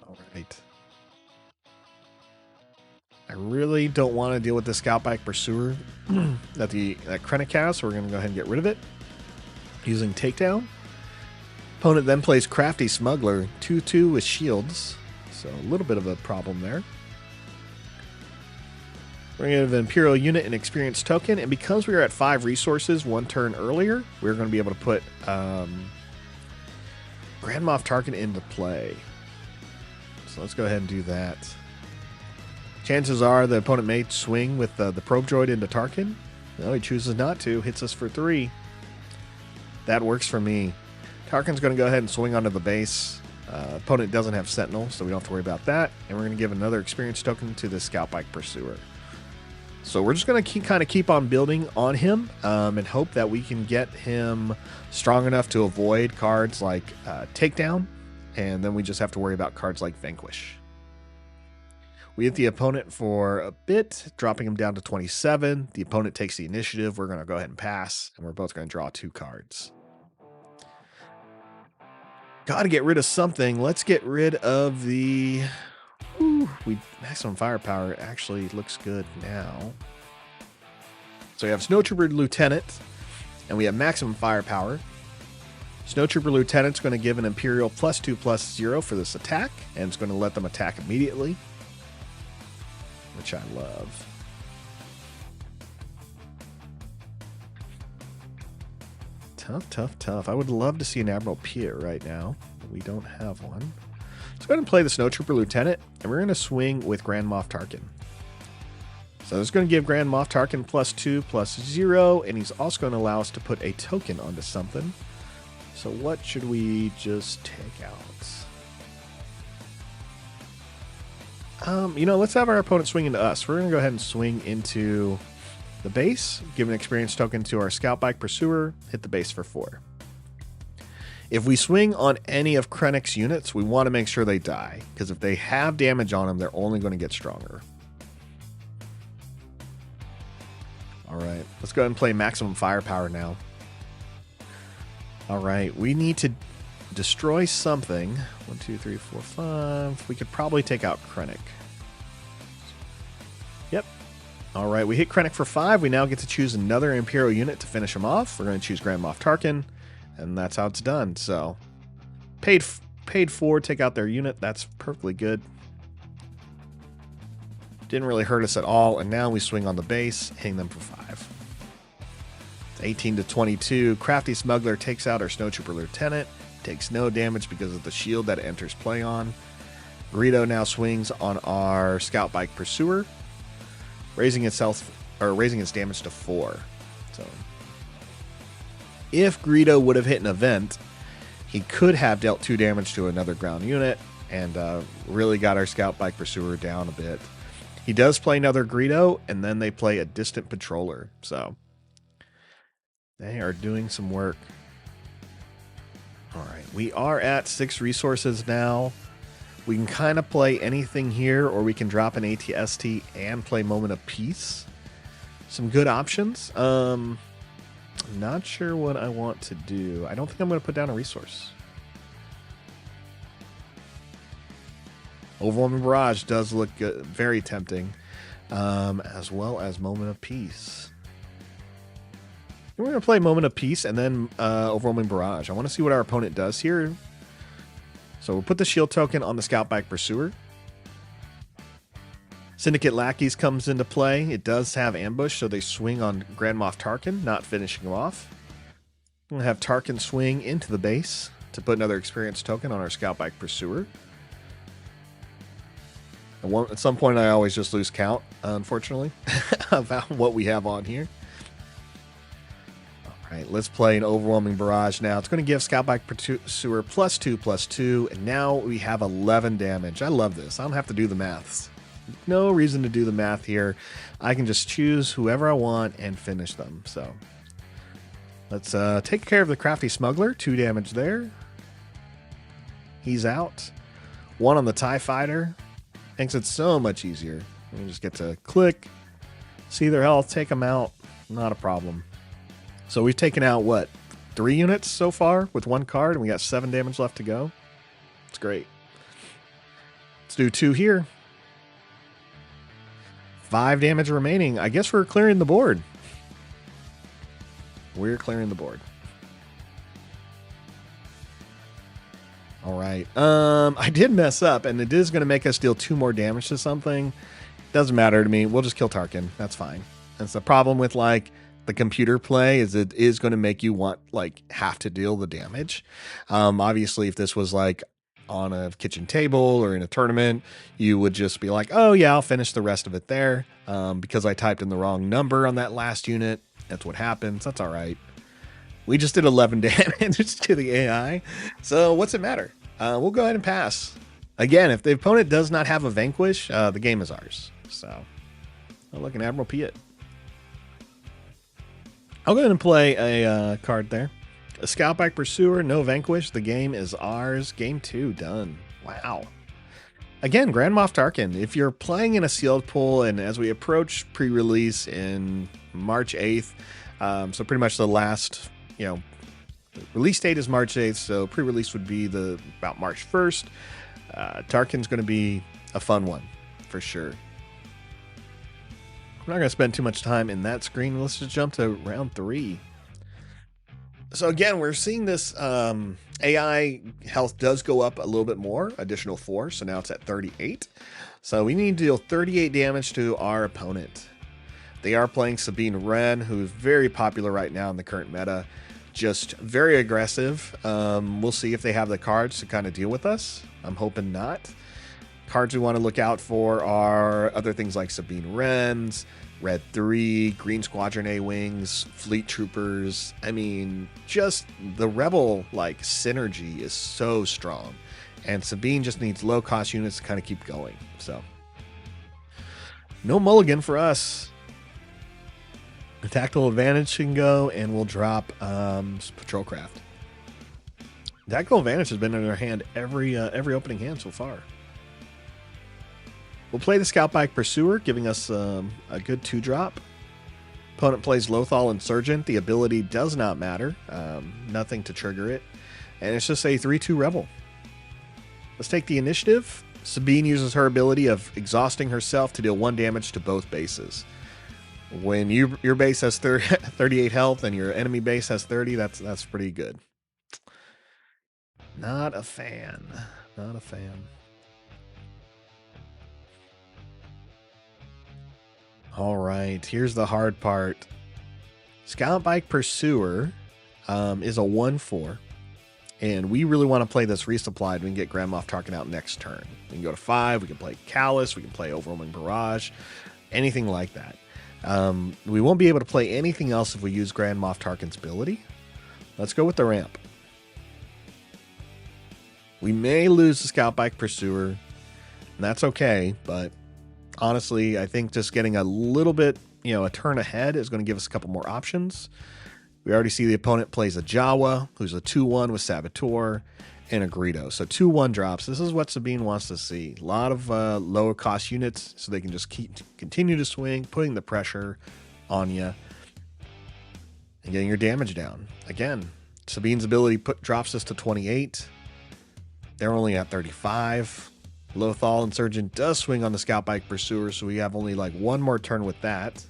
All right. I really don't want to deal with the Scout Bike Pursuer that Krennic has, so we're going to go ahead and get rid of it. Using Takedown. Opponent then plays Crafty Smuggler, 2/2 with shields. So a little bit of a problem there. We're going to give an Imperial unit an experience token, and because we are at 5 resources 1 turn earlier, we're going to be able to put Grand Moff Tarkin into play. So let's go ahead and do that. Chances are the opponent may swing with the probe droid into Tarkin. No, he chooses not to. Hits us for 3. That works for me. Tarkin's going to go ahead and swing onto the base. Opponent doesn't have Sentinel, so we don't have to worry about that. And we're going to give another experience token to the Scout Bike Pursuer. So we're just going to keep on building on him and hope that we can get him strong enough to avoid cards like Takedown. And then we just have to worry about cards like Vanquish. We hit the opponent for a bit, dropping him down to 27. The opponent takes the initiative. We're going to go ahead and pass, and we're both going to draw 2 cards. Got to get rid of something. Let's get rid of the... maximum firepower actually looks good now. So we have Snowtrooper Lieutenant, and we have maximum firepower. Snowtrooper Lieutenant's going to give an Imperial +2/+0 for this attack, and it's going to let them attack immediately, which I love. Tough, tough, tough. I would love to see an Admiral Piet right now, but we don't have one. Let's go ahead and play the Snowtrooper Lieutenant, and we're going to swing with Grand Moff Tarkin. So this is going to give Grand Moff Tarkin +2/+0, and he's also going to allow us to put a token onto something. So what should we just take out? Let's have our opponent swing into us. We're going to go ahead and swing into the base, give an experience token to our Scout Bike Pursuer, hit the base for 4. If we swing on any of Krennic's units, we want to make sure they die, because if they have damage on them, they're only going to get stronger. All right, let's go ahead and play maximum firepower now. All right, we need to destroy something. 1, 2, 3, 4, 5. We could probably take out Krennic. Yep. All right, we hit Krennic for 5. We now get to choose another Imperial unit to finish him off. We're going to choose Grand Moff Tarkin, and that's how it's done. So, paid 4, take out their unit. That's perfectly good. Didn't really hurt us at all, and now we swing on the base, hitting them for 5. It's 18-22. Crafty Smuggler takes out our Snowtrooper Lieutenant. Takes no damage because of the shield that it enters play on. Greedo now swings on our Scout Bike Pursuer, raising its damage to 4. So, if Greedo would have hit an event, he could have dealt 2 damage to another ground unit and really got our Scout Bike Pursuer down a bit. He does play another Greedo, and then they play a Distant Patroller. So, they are doing some work. All right, we are at 6 resources now. We can kind of play anything here, or we can drop an ATST and play Moment of Peace. Some good options. I'm not sure what I want to do. I don't think I'm going to put down a resource. Overwhelming Barrage does look good, very tempting, as well as Moment of Peace. We're going to play Moment of Peace and then Overwhelming Barrage. I want to see what our opponent does here. So we'll put the shield token on the Scout Bike Pursuer. Syndicate Lackeys comes into play. It does have ambush, so they swing on Grand Moff Tarkin, not finishing him off. We'll have Tarkin swing into the base to put another experience token on our Scout Bike Pursuer. At some point, I always just lose count, unfortunately, about what we have on here. All right, let's play an Overwhelming Barrage now. It's going to give Scout Bike Pursuer +2/+2, and now we have 11 damage. I love this. I don't have to do the maths. No reason to do the math here. I can just choose whoever I want and finish them. So let's take care of the Crafty Smuggler. 2 damage there. He's out. 1 on the TIE Fighter. Makes it so much easier. We just get to click, see their health, take them out. Not a problem. So we've taken out, 3 units so far with 1 card, and we got 7 damage left to go. It's great. Let's do 2 here. 5 damage remaining. I guess we're clearing the board. We're clearing the board. All right. I did mess up, and it is going to make us deal 2 more damage to something. Doesn't matter to me. We'll just kill Tarkin. That's fine. That's the problem with the computer play is it is going to make you have to deal the damage. Obviously, if this was on a kitchen table or in a tournament, you would just be like, oh yeah, I'll finish the rest of it there. Because I typed in the wrong number on that last unit. That's what happens. That's all right. We just did 11 damage to the AI. So what's it matter? We'll go ahead and pass. Again, if the opponent does not have a Vanquish, the game is ours. So, look, an Admiral Piet. I'll go ahead and play a card there. A Scout Bike Pursuer, no Vanquish. The game is ours. Game 2, done. Wow. Again, Grand Moff Tarkin. If you're playing in a sealed pool, and as we approach pre-release in March 8th, so pretty much the last... release date is March 8th, so pre-release would be about March 1st. Tarkin's going to be a fun one, for sure. I'm not going to spend too much time in that screen. Let's just jump to round 3. So again, we're seeing this AI health does go up a little bit more, additional 4, so now it's at 38. So we need to deal 38 damage to our opponent. They are playing Sabine Wren, who is very popular right now in the current meta. Just very aggressive. We'll see if they have the cards to kind of deal with us. I'm hoping not. Cards we want to look out for are other things like Sabine Wrens, Red 3, Green Squadron A-Wings, Fleet Troopers. I mean, just the Rebel like synergy is so strong. And Sabine just needs low-cost units to kind of keep going. So, no mulligan for us. A tactical advantage can go, and we'll drop patrol craft. Tactical advantage has been in our hand every opening hand so far. We'll play the Scout Bike Pursuer, giving us a good 2-drop. Opponent plays Lothal Insurgent. The ability does not matter. Nothing to trigger it. And it's just a 3-2 Rebel. Let's take the initiative. Sabine uses her ability of exhausting herself to deal 1 damage to both bases. When your base has 38 health and your enemy base has 30, that's pretty good. Not a fan. Not a fan. All right, here's the hard part. Scout Bike Pursuer is a 1/4, and we really want to play this resupplied. We can get Grand Moff Tarkin out next turn. We can go to 5. We can play Callus. We can play Overwhelming Barrage. Anything like that. We won't be able to play anything else if we use Grand Moff Tarkin's ability. Let's go with the ramp. We may lose the Scout Bike Pursuer, and that's okay, but honestly, I think just getting a little bit, a turn ahead is going to give us a couple more options. We already see the opponent plays a Jawa, who's a 2/1 with Saboteur, and a Greedo. So 2/1 drops. This is what Sabine wants to see. A lot of lower cost units so they can just continue to swing, putting the pressure on you and getting your damage down. Again, Sabine's ability drops us to 28. They're only at 35. Lothal Insurgent does swing on the Scout Bike Pursuer, so we have only like 1 more turn with that.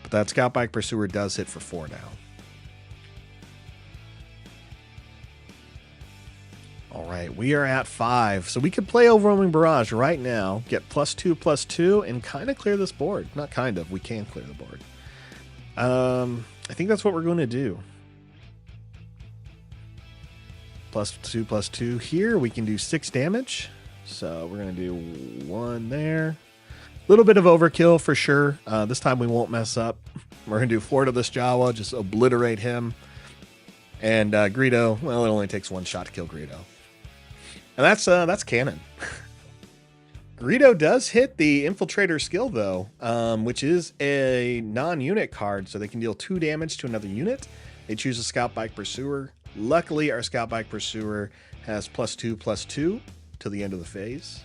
But that Scout Bike Pursuer does hit for 4 now. All right, we are at 5. So we could play Overwhelming Barrage right now, get +2/+2, and kind of clear this board. Not kind of, we can clear the board. I think that's what we're going to do. +2/+2 here. We can do 6 damage. So we're going to do 1 there. A little bit of overkill for sure. This time we won't mess up. We're going to do 4 to this Jawa, just obliterate him. And Greedo, well, it only takes 1 shot to kill Greedo. And that's canon. Greedo does hit the Infiltrator skill, though, which is a non-unit card, so they can deal 2 damage to another unit. They choose a Scout Bike Pursuer. Luckily, our Scout Bike Pursuer has +2/+2 till the end of the phase.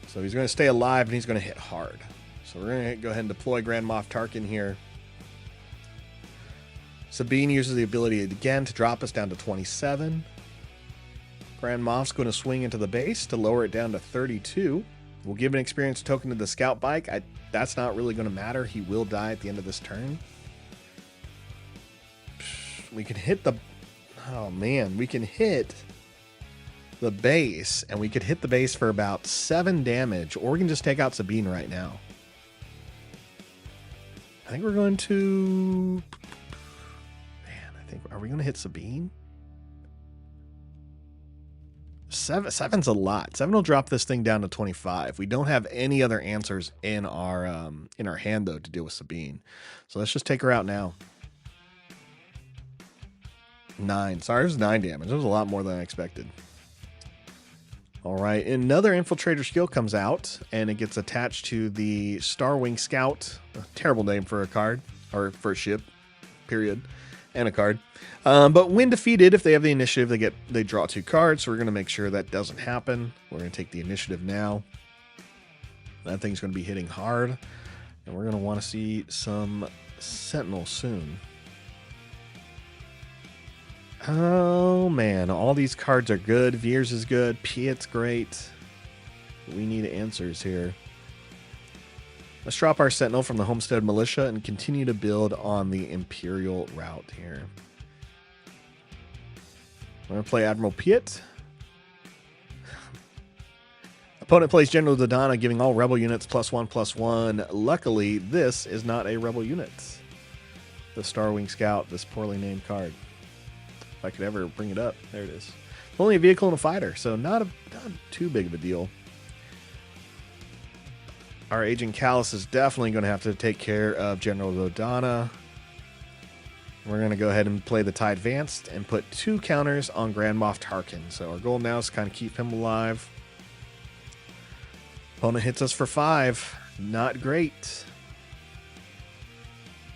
So he's going to stay alive, and he's going to hit hard. So we're going to go ahead and deploy Grand Moff Tarkin here. Sabine uses the ability again to drop us down to 27. Grand Moff's going to swing into the base to lower it down to 32. We'll give an experience token to the Scout Bike. That's not really going to matter. He will die at the end of this turn. We can hit the... Oh, man. We can hit the base, and we could hit the base for about 7 damage, or we can just take out Sabine right now. I think we're going to... Are we going to hit Sabine? 7's a lot. 7 will drop this thing down to 25. We don't have any other answers in our hand, though, to deal with Sabine. So let's just take her out now. 9. Sorry, it was 9 damage. It was a lot more than I expected. All right, another Infiltrator skill comes out, and it gets attached to the Starwing Scout. A terrible name for a card, or for a ship, period. And a card. But when defeated, if they have the initiative, they draw 2 cards. So we're going to make sure that doesn't happen. We're going to take the initiative now. That thing's going to be hitting hard. And we're going to want to see some Sentinel soon. Oh, man. All these cards are good. Veers is good. Piet's great. We need answers here. Let's drop our Sentinel from the Homestead Militia and continue to build on the Imperial route here. I'm going to play Admiral Piet. Opponent plays General Dodonna, giving all rebel units +1/+1. Luckily, this is not a rebel unit. The Starwing Scout, this poorly named card. If I could ever bring it up. There it is. Only a vehicle and a fighter, so not too big of a deal. Our Agent Callus is definitely going to have to take care of General Dodonna. We're going to go ahead and play the TIE Advanced and put 2 counters on Grand Moff Tarkin. So our goal now is to kind of keep him alive. Opponent hits us for 5. Not great.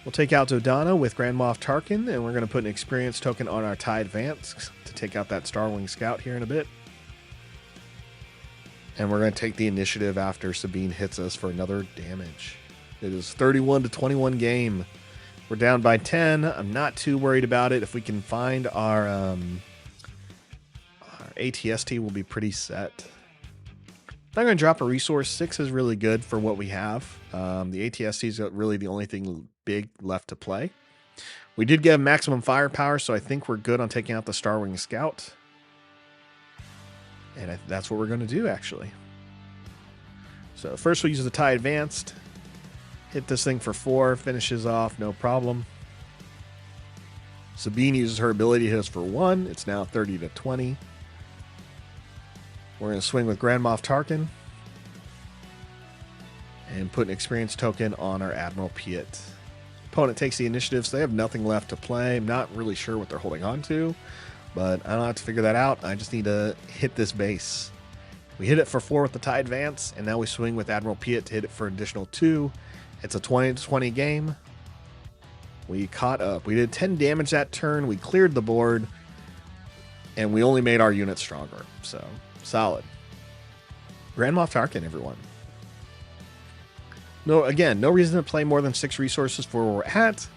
We'll take out Dodonna with Grand Moff Tarkin, and we're going to put an experience token on our TIE Advance to take out that Starwing Scout here in a bit. And we're going to take the initiative after Sabine hits us for another damage. It is 31-21 game. We're down by 10. I'm not too worried about it. If we can find our ATST, we'll be pretty set. I'm not going to drop a resource. 6 is really good for what we have. The ATST is really the only thing big left to play. We did get maximum firepower, so I think we're good on taking out the Starwing Scout. And that's what we're going to do, actually. So first we'll use the TIE Advanced. Hit this thing for 4. Finishes off, no problem. Sabine uses her ability to hit us for 1. It's now 30-20. We're going to swing with Grand Moff Tarkin. And put an experience token on our Admiral Piet. Opponent takes the initiative, so they have nothing left to play. I'm not really sure what they're holding on to, but I don't have to figure that out. I just need to hit this base. We hit it for 4 with the TIE Advance, and now we swing with Admiral Piet to hit it for an additional 2. It's a 20-20 game. We caught up. We did 10 damage that turn. We cleared the board, and we only made our unit stronger. So, solid. Grand Moff Tarkin, everyone. No, again, no reason to play more than 6 resources for where we're at.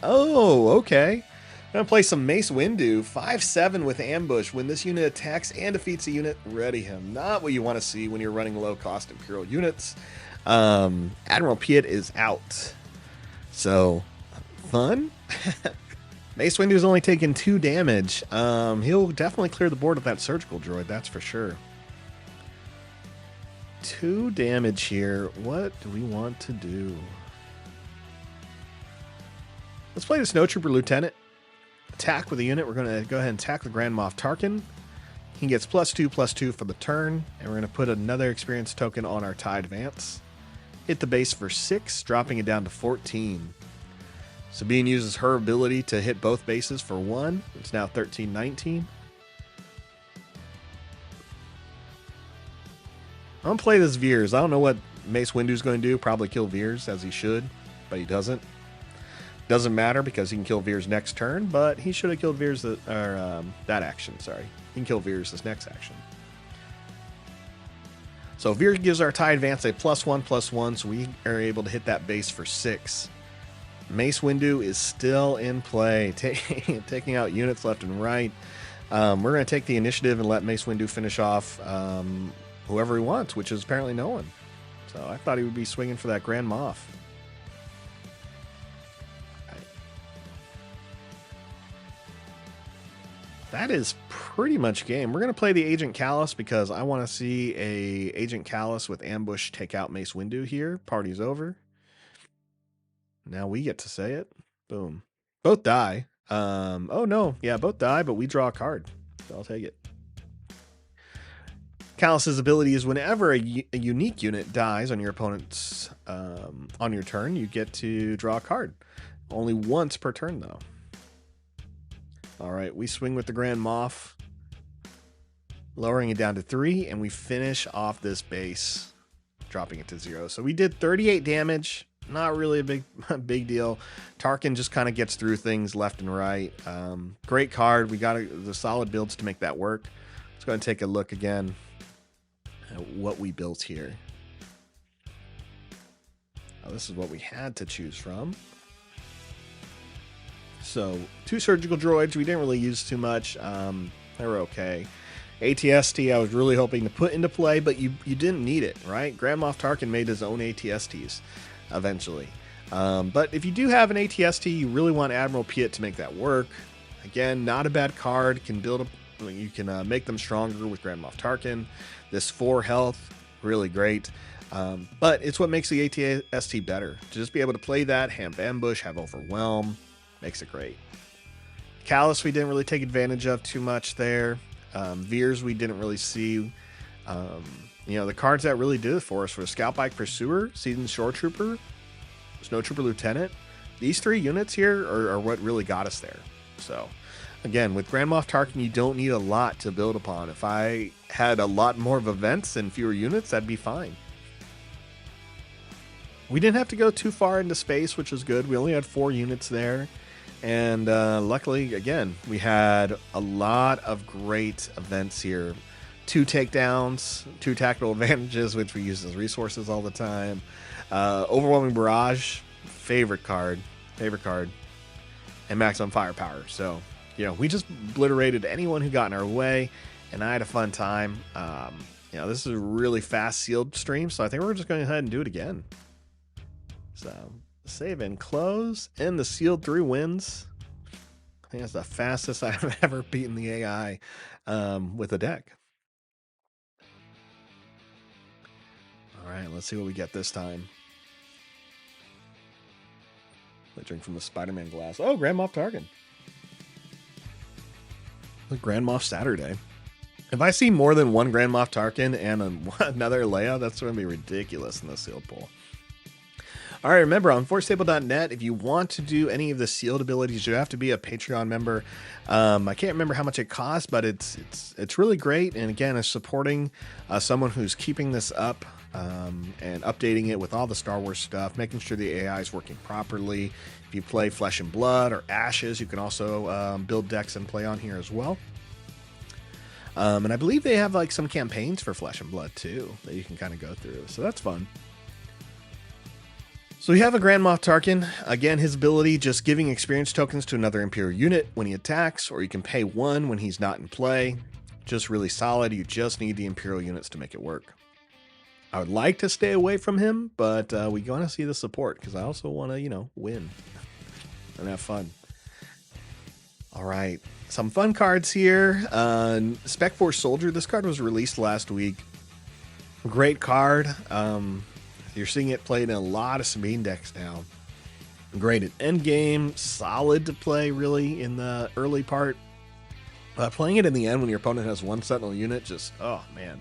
Oh, okay. I'm going to play some Mace Windu, 5/7 with Ambush. When this unit attacks and defeats a unit, ready him. Not what you want to see when you're running low-cost Imperial units. Admiral Piet is out. So, fun. Mace Windu's only taken 2 damage. He'll definitely clear the board with that surgical droid, that's for sure. 2 damage here. What do we want to do? Let's play the Snowtrooper Lieutenant. Attack with a unit. We're going to go ahead and attack the Grand Moff Tarkin. He gets +2/+2 for the turn. And we're going to put another experience token on our TIE Advance. Hit the base for 6, dropping it down to 14. Sabine uses her ability to hit both bases for 1. It's now 13-19. I'm going to play this Veers. I don't know what Mace Windu's going to do. Probably kill Veers, as he should, but he doesn't. Doesn't matter because he can kill Veers next turn, but he should have killed Veers that action, sorry. He can kill Veers this next action. So Veers gives our TIE Advance a +1/+1, so we are able to hit that base for 6. Mace Windu is still in play, taking out units left and right. We're going to take the initiative and let Mace Windu finish off whoever he wants, which is apparently no one. So I thought he would be swinging for that Grand Moff. That is pretty much game. We're going to play the Agent Callus because I want to see a Agent Callus with Ambush take out Mace Windu here. Party's over. Now we get to say it. Boom. Both die. Oh no. Yeah, both die, but we draw a card. So I'll take it. Callus's ability is whenever a unique unit dies on your opponent's on your turn, you get to draw a card. Only once per turn though. All right, we swing with the Grand Moff, lowering it down to 3, and we finish off this base, dropping it to 0. So we did 38 damage. Not really a big deal. Tarkin just kind of gets through things left and right. Great card. We got the solid builds to make that work. Let's go and take a look again at what we built here. Oh, this is what we had to choose from. So 2 surgical droids. We didn't really use too much. They were okay. ATST I was really hoping to put into play, but you didn't need it, right? Grand Moff Tarkin made his own ATSTs eventually. But if you do have an ATST, you really want Admiral Piet to make that work. Again, not a bad card. Can build You can make them stronger with Grand Moff Tarkin. This 4 health, really great. But it's what makes the AT-ST better. To just be able to play that, have ambush, have overwhelm, makes it great. Callus we didn't really take advantage of too much there. Veers we didn't really see. The cards that really did it for us were Scout Bike Pursuer, Seasoned Shore Trooper, Snow Trooper Lieutenant. These 3 units here are what really got us there. So, again, with Grand Moff Tarkin, you don't need a lot to build upon. If I had a lot more of events and fewer units, that'd be fine. We didn't have to go too far into space, which was good. We only had 4 units there. And luckily, again, we had a lot of great events here. 2 takedowns, 2 tactical advantages, which we use as resources all the time. Overwhelming Barrage, favorite card. And maximum firepower. So, we just obliterated anyone who got in our way, and I had a fun time. This is a really fast sealed stream, so I think we're just going ahead and do it again. So, save and close, and the sealed 3 wins. I think that's the fastest I've ever beaten the AI with a deck. All right, let's see what we get this time. I drink from the Spider-Man glass. Oh, Grand Moff Tarkin. The Grand Moff Saturday. If I see more than 1 Grand Moff Tarkin and another Leia, that's going to be ridiculous in the sealed pool. All right, remember, on Forcetable.net, if you want to do any of the sealed abilities, you have to be a Patreon member. I can't remember how much it costs, but it's really great. And again, it's supporting someone who's keeping this up and updating it with all the Star Wars stuff, making sure the AI is working properly. If you play Flesh and Blood or Ashes, you can also build decks and play on here as well. And I believe they have like some campaigns for Flesh and Blood too that you can kind of go through. So that's fun. So we have a Grand Moff Tarkin. Again, his ability, just giving experience tokens to another Imperial unit when he attacks, or you can pay 1 when he's not in play. Just really solid. You just need the Imperial units to make it work. I would like to stay away from him, but we want to see the support because I also want to, win and have fun. All right, some fun cards here. Spec Force Soldier. This card was released last week. Great card. You're seeing it played in a lot of Sabine decks now. Great at endgame, solid to play really in the early part. Playing it in the end when your opponent has 1 Sentinel unit, just, oh man,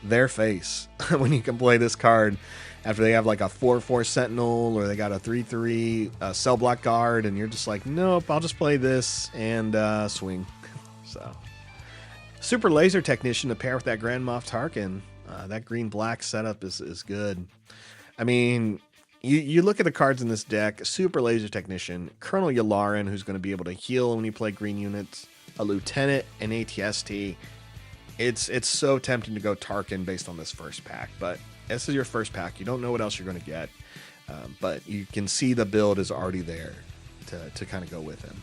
their face when you can play this card after they have like a 4/4 Sentinel or they got a 3/3 cell block guard, and you're just like, nope, I'll just play this and swing. So, Super Laser Technician to pair with that Grand Moff Tarkin. That green-black setup is good. I mean, you look at the cards in this deck, Super Laser Technician, Colonel Yularen, who's going to be able to heal when you play green units, a Lieutenant, and AT-ST. It's so tempting to go Tarkin based on this first pack, but this is your first pack. You don't know what else you're going to get, but you can see the build is already there to kind of go with him.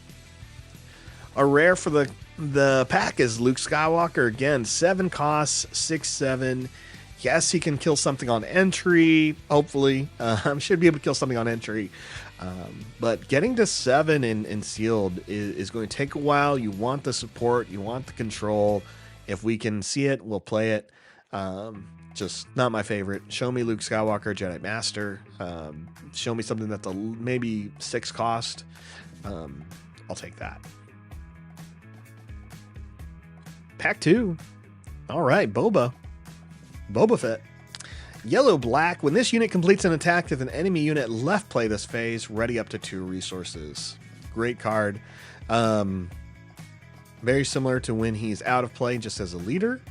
A rare for the pack is Luke Skywalker. Again, 7 costs, 6/7. Yes, he can kill something on entry, hopefully. Should be able to kill something on entry. But getting to 7 in sealed is going to take a while. You want the support. You want the control. If we can see it, we'll play it. Just not my favorite. Show me Luke Skywalker, Jedi Master. Show me something that's maybe 6 cost. I'll take that. Pack 2. All right, Boba Fett. Yellow black. When this unit completes an attack with an enemy unit left play this phase, ready up to 2 resources. Great card. Very similar to when he's out of play just as a leader.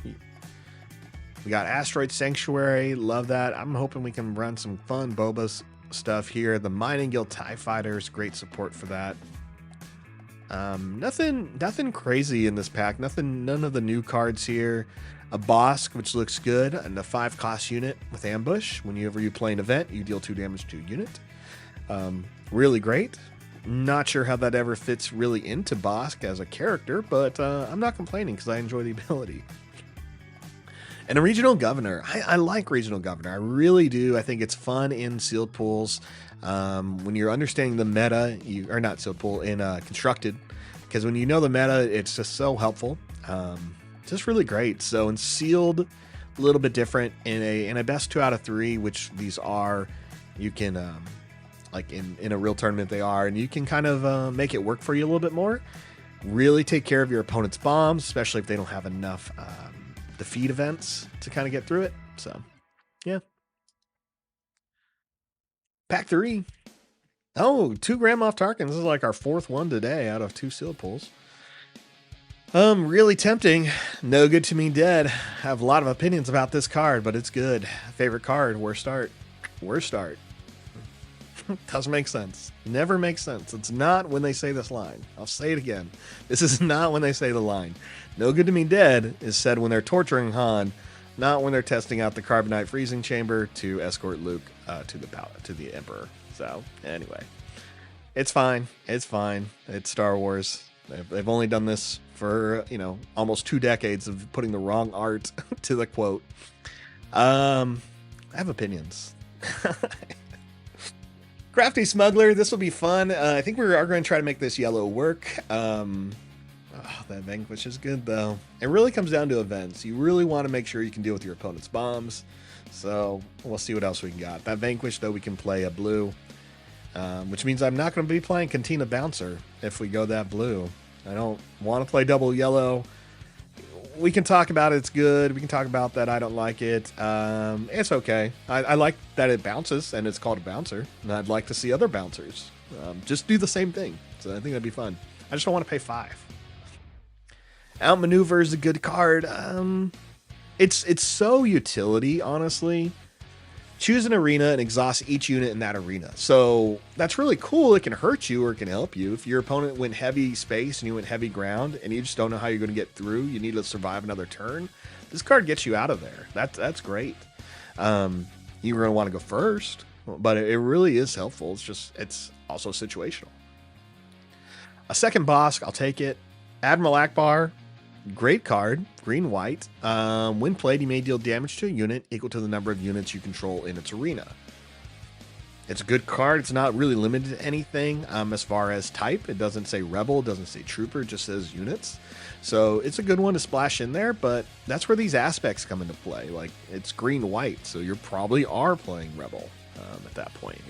We got Asteroid Sanctuary. Love that. I'm hoping we can run some fun Boba's stuff here. The Mining Guild TIE Fighters. Great support for that. Nothing crazy in this pack. None of the new cards here. A Bosk, which looks good, and a 5 cost unit with ambush. Whenever you play an event, you deal 2 damage to a unit. Really great. Not sure how that ever fits really into Bosk as a character, but I'm not complaining because I enjoy the ability. And a Regional Governor. I like Regional Governor. I really do. I think it's fun in sealed pools. When you're understanding the meta, or not sealed pool, in constructed, because when you know the meta, it's just so helpful. Just really great. So in sealed, a little bit different. In a best 2 out of 3, which these are, you can like in a real tournament they are, and you can kind of make it work for you a little bit more. Really take care of your opponent's bombs, especially if they don't have enough defeat events to kind of get through it. So yeah. Pack 3. Oh, 2 Grand Moff Tarkin. This is like our 4th one today out of 2 sealed pulls. Really tempting. No Good to Me Dead. I have a lot of opinions about this card, but it's good. Favorite card. Worst start. Worst start. Doesn't make sense. Never makes sense. It's not when they say this line. I'll say it again. This is not when they say the line. No Good to Me Dead is said when they're torturing Han, not when they're testing out the carbonite freezing chamber to escort Luke to the Emperor. So anyway, it's fine. It's fine. It's Star Wars. They've only done this for, almost 2 decades of putting the wrong art to the quote. I have opinions. Crafty Smuggler. This will be fun. I think we are going to try to make this yellow work. That Vanquish is good, though. It really comes down to events. You really want to make sure you can deal with your opponent's bombs. So we'll see what else we can got. That Vanquish, though, we can play a blue. Which means I'm not going to be playing Cantina Bouncer if we go that blue. I don't want to play double yellow. We can talk about it. It's good. We can talk about that. I don't like it. It's okay. I like that it bounces, and it's called a bouncer. And I'd like to see other bouncers just do the same thing. So I think that'd be fun. I just don't want to pay 5. Outmaneuver is a good card. It's so utility, honestly. Choose an arena and exhaust each unit in that arena. So that's really cool. It can hurt you or it can help you. If your opponent went heavy space and you went heavy ground and you just don't know how you're going to get through, you need to survive another turn, this card gets you out of there. That's great. You're going to want to go first, but it really is helpful. It's also situational. A second boss, I'll take it. Admiral Akbar. Great card, green-white. When played, you may deal damage to a unit equal to the number of units you control in its arena. It's a good card. It's not really limited to anything as far as type. It doesn't say Rebel, it doesn't say Trooper, it just says units. So it's a good one to splash in there, but that's where these aspects come into play. Like, it's green-white, so you probably are playing Rebel at that point.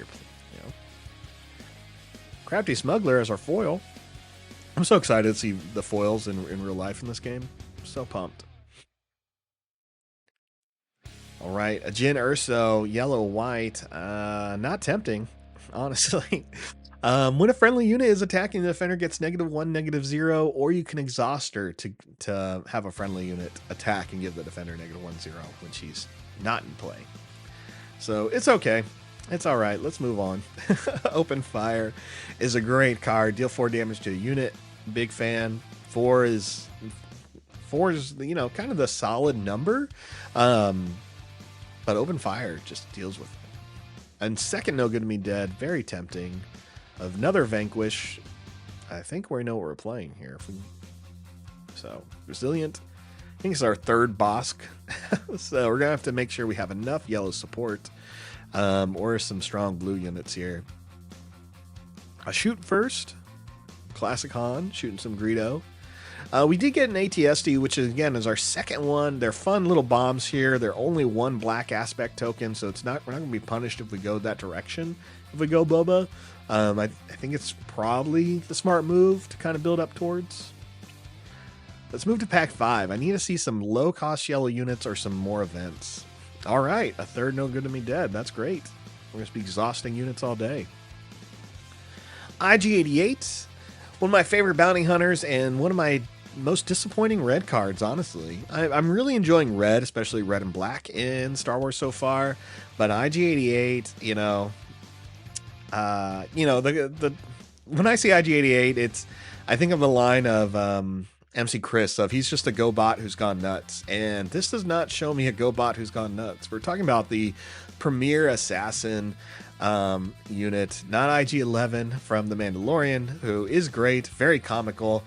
Crafty Smuggler as our foil. I'm so excited to see the foils in real life in this game. I'm so pumped. All right, a Jyn Erso, yellow-white. Not tempting, honestly. When a friendly unit is attacking, the defender gets -1, -0, or you can exhaust her to have a friendly unit attack and give the defender -1, 0 when she's not in play. So it's okay. It's all right. Let's move on. Open Fire is a great card. Deal 4 damage to a unit. Big fan. 4 is kind of the solid number. But Open Fire just deals with it. And second No Good to Me Dead, very tempting. Another Vanquish. I think we know what we're playing here. So Resilient. I think it's our third Bosk. So we're gonna have to make sure we have enough yellow support. Or some strong blue units here. A Shoot First. Classic Han, shooting some Greedo. We did get an ATSD, which again is our second one. They're fun little bombs here. They're only 1 black aspect token, so we're not going to be punished if we go that direction. If we go Boba, I think it's probably the smart move to kind of build up towards. Let's move to pack 5. I need to see some low-cost yellow units or some more events. All right, a third No Good to Me Dead. That's great. We're going to be exhausting units all day. IG-88, one of my favorite bounty hunters and one of my most disappointing red cards, honestly. I'm really enjoying red, especially red and black in Star Wars so far. But IG-88, when I see IG-88, I think of the line of MC Chris of he's just a GoBot who's gone nuts, and this does not show me a GoBot who's gone nuts. We're talking about the premier assassin unit, not IG-11 from The Mandalorian, who is great, very comical.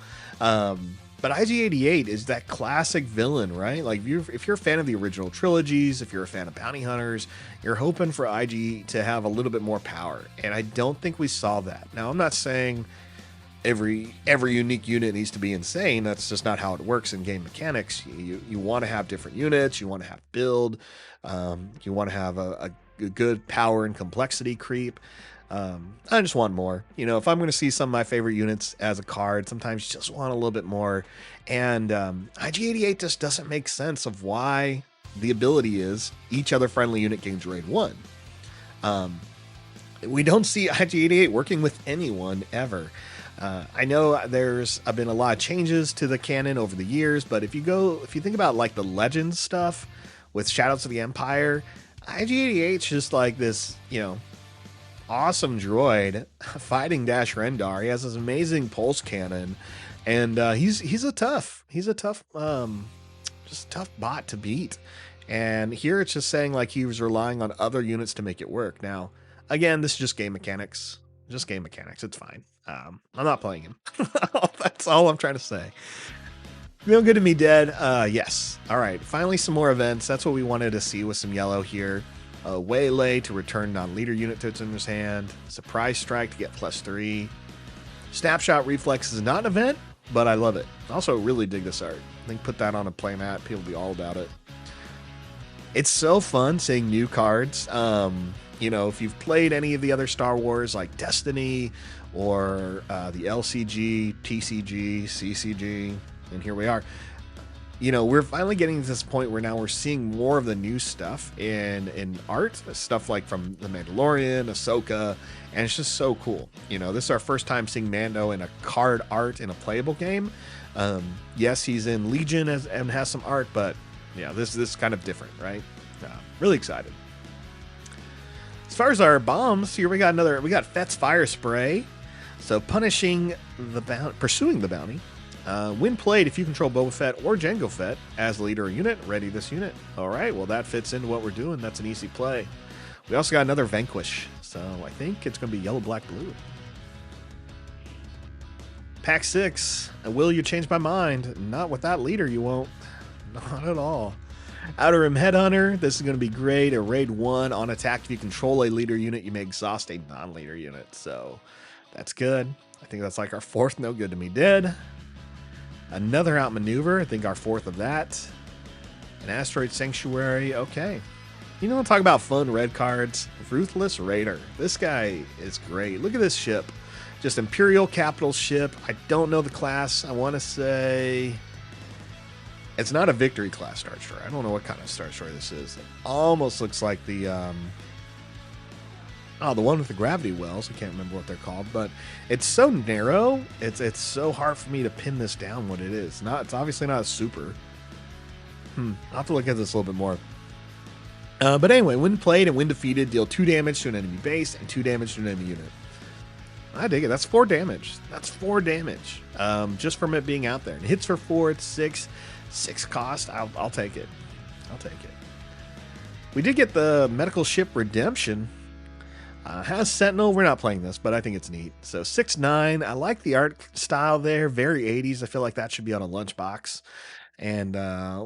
But IG-88 is that classic villain, right? Like if you're a fan of the original trilogies, if you're a fan of bounty hunters, you're hoping for IG to have a little bit more power, and I don't think we saw that. Now, I'm not saying every unique unit needs to be insane. That's just not how it works in game mechanics. You want to have different units. You want to have build. You want to have a good power and complexity creep. I just want more. You know, if I'm going to see some of my favorite units as a card, sometimes you just want a little bit more. And IG-88 just doesn't make sense of why the ability is each other friendly unit gains raid 1. We don't see IG-88 working with anyone ever. I know there's been a lot of changes to the canon over the years, but if you think about like the Legends stuff with Shadows of the Empire, IG-88's just like this, you know, awesome droid fighting Dash Rendar. He has this amazing pulse cannon, and he's a tough just tough bot to beat. And here it's just saying like he was relying on other units to make it work. Now, again, this is just game mechanics. Just game mechanics. It's fine. I'm not playing him. That's all I'm trying to say. Feel good to me dead. Yes. All right. Finally, some more events. That's what we wanted to see with some yellow here. Waylay to return non-leader unit to its owner's hand. Surprise Strike to get +3. Snapshot Reflex is not an event, but I love it. Also, really dig this art. I think put that on a playmat. People will be all about it. It's so fun seeing new cards. You know, if you've played any of the other Star Wars like Destiny or the LCG, TCG, CCG, and here we are. You know, we're finally getting to this point where now we're seeing more of the new stuff in art, stuff like from The Mandalorian, Ahsoka, and it's just so cool. You know, this is our first time seeing Mando in a card art in a playable game. Yes, he's in Legion and has some art, but yeah, this is kind of different, right? Really excited. As far as our bombs, here we got Fett's Fire Spray. So pursuing the bounty. When played, if you control Boba Fett or Jango Fett as the leader or unit, ready this unit. All right, well, that fits into what we're doing. That's an easy play. We also got another Vanquish, so I think it's going to be yellow, black, blue. Pack 6. Will you change my mind? Not with that leader, you won't. Not at all. Outer Rim Headhunter. This is going to be great. A raid 1 on attack. If you control a leader unit, you may exhaust a non-leader unit. So that's good. I think that's like our 4th no good to me dead. Another outmaneuver. I think our 4th of that. An Asteroid Sanctuary. Okay. You know, talk about fun red cards. Ruthless Raider. This guy is great. Look at this ship. Just Imperial capital ship. I don't know the class. I want to say it's not a Victory class Star Destroyer. I don't know what kind of Star Destroyer this is. It almost looks like the the one with the gravity wells. I can't remember what they're called, but it's so narrow. It's so hard for me to pin this down what it is. It's obviously not a super. I'll have to look at this a little bit more. But anyway, when played and when defeated, deal 2 damage to an enemy base and 2 damage to an enemy unit. I dig it. That's 4 damage. That's 4 damage. Just from it being out there. And hits for 4, it's 6. 6 cost. I'll take it. I'll take it. We did get the medical ship Redemption. Has Sentinel. We're not playing this, but I think it's neat. So 6/9. I like the art style there. Very 80s. I feel like that should be on a lunchbox. And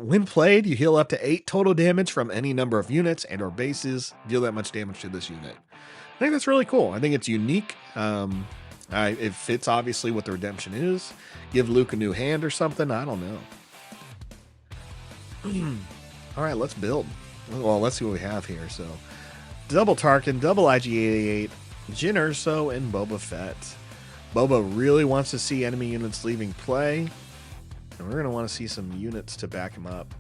when played, you heal up to 8 total damage from any number of units and or bases. Deal that much damage to this unit. I think that's really cool. I think it's unique. It fits obviously what the Redemption is. Give Luke a new hand or something. I don't know. All right, let's build. Well, let's see what we have here. So, double Tarkin, double IG-88, Jyn Erso, and Boba Fett. Boba really wants to see enemy units leaving play, and we're going to want to see some units to back him up.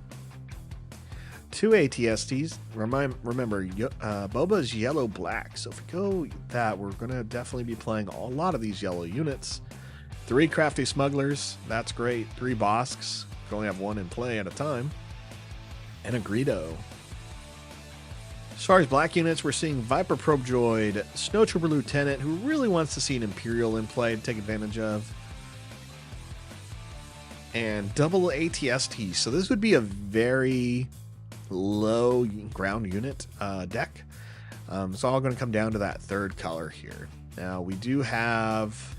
2 ATSTs. Remember, Boba's yellow-black, so if we go that, we're going to definitely be playing a lot of these yellow units. 3 Crafty Smugglers. That's great. 3 Bosks. You can only have 1 in play at a time. And a Greedo. As far as black units, we're seeing Viper Probe Droid, Snowtrooper Lieutenant, who really wants to see an Imperial in play to take advantage of, and double ATST. So this would be a very low ground unit deck. It's all going to come down to that 3rd color here. Now, we do have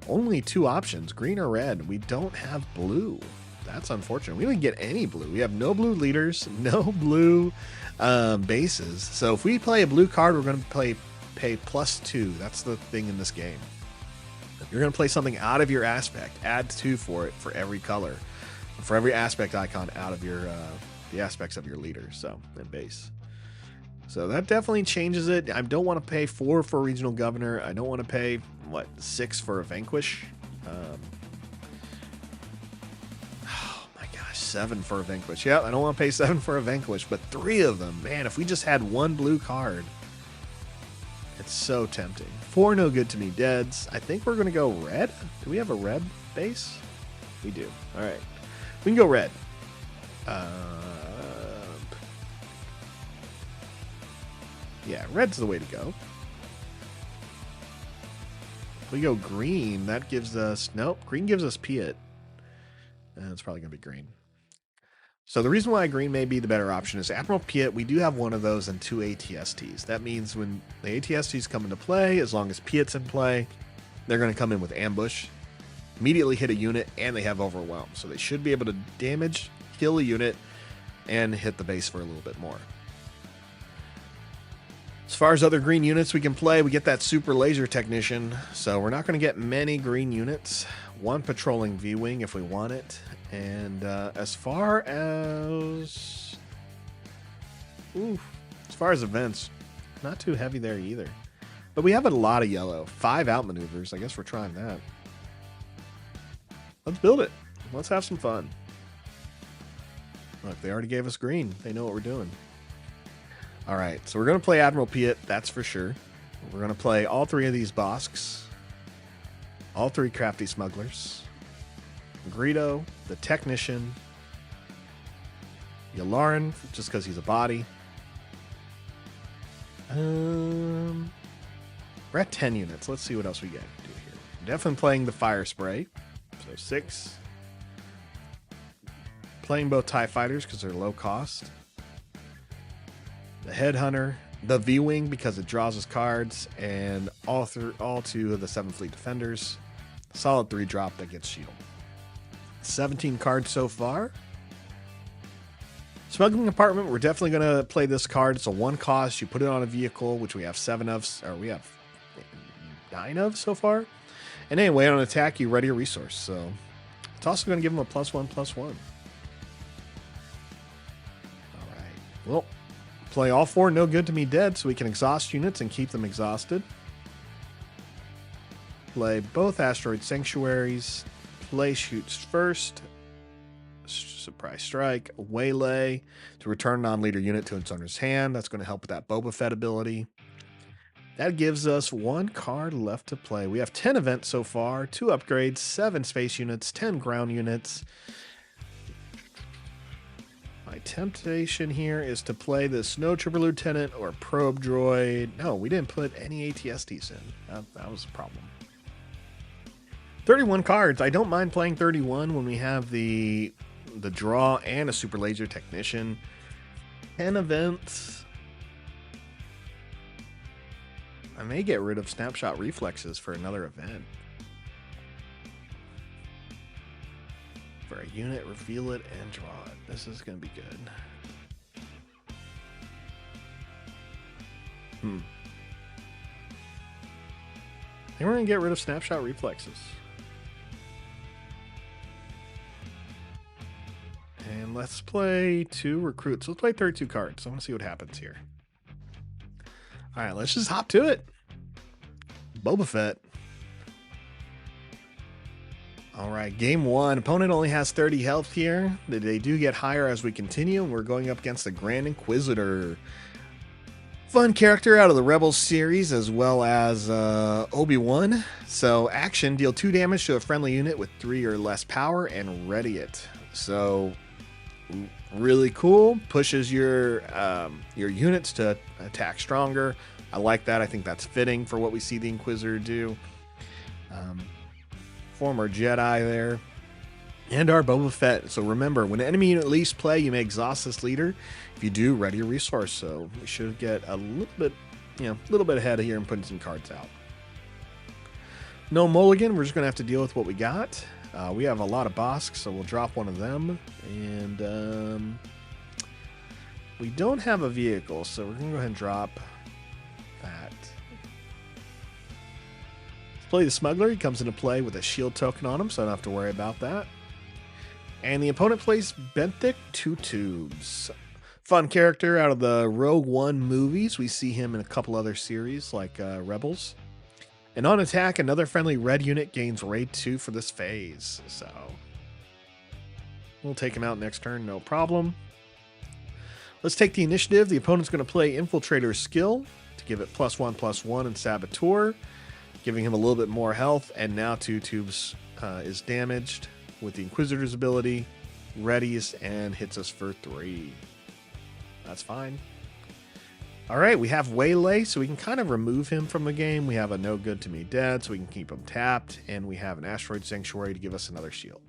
only 2 options, green or red. We don't have blue. That's unfortunate. We didn't get any blue. We have no blue leaders, no blue bases. So if we play a blue card, we're going to pay +2. That's the thing in this game. You're going to play something out of your aspect. Add 2 for it for every color. For every aspect icon out of your the aspects of your leader, so, and base. So that definitely changes it. I don't want to pay 4 for a regional governor. I don't want to pay, what, 6 for a vanquish? Oh my gosh, 7 for a vanquish. Yeah, I don't want to pay 7 for a vanquish, but 3 of them. Man, if we just had 1 blue card, it's so tempting. 4 no good to me deads. I think we're going to go red. Do we have a red base? We do. All right. We can go red. Yeah, red's the way to go. If we go green, that gives us... Nope, green gives us Piet. It's probably going to be green. So the reason why green may be the better option is Admiral Piet, we do have one of those and 2 ATSTs. That means when the ATSTs come into play, as long as Piet's in play, they're going to come in with ambush, immediately hit a unit, and they have overwhelm. So they should be able to damage, kill a unit, and hit the base for a little bit more. As far as other green units we can play, we get that super laser technician. So we're not going to get many green units. 1 patrolling V-Wing if we want it. And as far as events, not too heavy there either. But we have a lot of yellow. 5 outmaneuvers. I guess we're trying that. Let's build it. Let's have some fun. Look, they already gave us green. They know what we're doing. All right, so we're going to play Admiral Piet, that's for sure. We're going to play all 3 of these Bosks, all 3 Crafty Smugglers, Greedo, the Technician, Yularen, just because he's a body. We're at 10 units. Let's see what else we get to do here. Definitely playing the Fire Spray, so 6. Playing both TIE Fighters because they're low cost. The Headhunter, the V-Wing because it draws us cards, and all 2 of the 7 Fleet Defenders. Solid 3 drop that gets shield. 17 cards so far. Smuggling Compartment, we're definitely going to play this card. It's a 1 cost. You put it on a vehicle, which we have 7 of, or we have 9 of so far. And anyway, on attack, you ready a resource. So it's also going to give them a +1/+1. All right. Well, play all 4 no good to me dead so we can exhaust units and keep them exhausted. Play both Asteroid Sanctuaries. Play shoots first. Surprise strike. Waylay to return non-leader unit to its owner's hand. That's going to help with that Boba Fett ability. That gives us 1 card left to play. We have 10 events so far, 2 upgrades, 7 space units, 10 ground units. My temptation here is to play the Snow Trooper Lieutenant or Probe Droid. No, we didn't put any ATSTs in. That was a problem. 31 cards. I don't mind playing 31 when we have the draw and a Super Laser Technician. 10 events. I may get rid of Snapshot Reflexes for another event. For a unit, reveal it, and draw it. This is going to be good. I think we're going to get rid of Snapshot Reflexes. And let's play 2 recruits. Let's play 32 cards. I want to see what happens here. All right, let's just hop to it. Boba Fett. All right, game 1. Opponent only has 30 health here. They do get higher as we continue, and we're going up against the Grand Inquisitor. Fun character out of the Rebels series, as well as Obi-Wan. So, action, deal 2 damage to a friendly unit with 3 or less power, and ready it. So, really cool. Pushes your units to attack stronger. I like that. I think that's fitting for what we see the Inquisitor do. Former Jedi there. And our Boba Fett. So remember, when an enemy unit leaves play, you may exhaust this leader. If you do, ready a resource. So we should get a little bit ahead of here and putting some cards out. No mulligan. We're just going to have to deal with what we got. We have a lot of Bosks, so we'll drop one of them. And we don't have a vehicle, so we're going to go ahead and drop that. Let's play the Smuggler. He comes into play with a shield token on him, so I don't have to worry about that. And the opponent plays Benthic Two Tubes. Fun character out of the Rogue One movies. We see him in a couple other series like Rebels. And on attack, another friendly red unit gains Raid 2 for this phase. So we'll take him out next turn, no problem. Let's take the initiative. The opponent's going to play Infiltrator's skill to give it +1/+1 and Saboteur, giving him a little bit more health. And now Two Tubes is damaged with the Inquisitor's ability, readies, and hits us for 3. That's fine. All right, we have Waylay, so we can kind of remove him from the game. We have a No Good to Me Dead, so we can keep him tapped. And we have an Asteroid Sanctuary to give us another shield.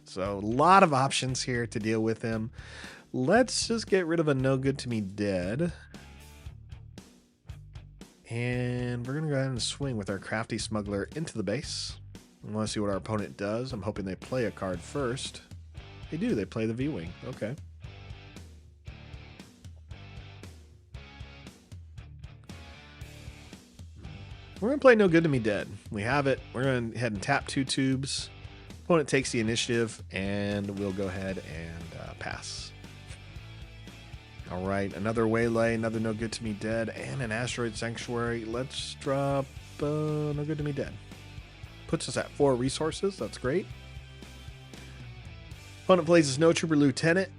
So a lot of options here to deal with him. Let's just get rid of a No Good to Me Dead. And we're going to go ahead and swing with our Crafty Smuggler into the base. I want to see what our opponent does. I'm hoping they play a card first. They do. They play the V-Wing. Okay. We're going to play No Good to Me Dead. We have it. We're going to go ahead and tap 2 tubes. Opponent takes the initiative, and we'll go ahead and pass. All right, another Waylay, another No Good to Me Dead, and an Asteroid Sanctuary. Let's drop No Good to Me Dead. Puts us at 4 resources. That's great. Opponent plays his No Trooper Lieutenant.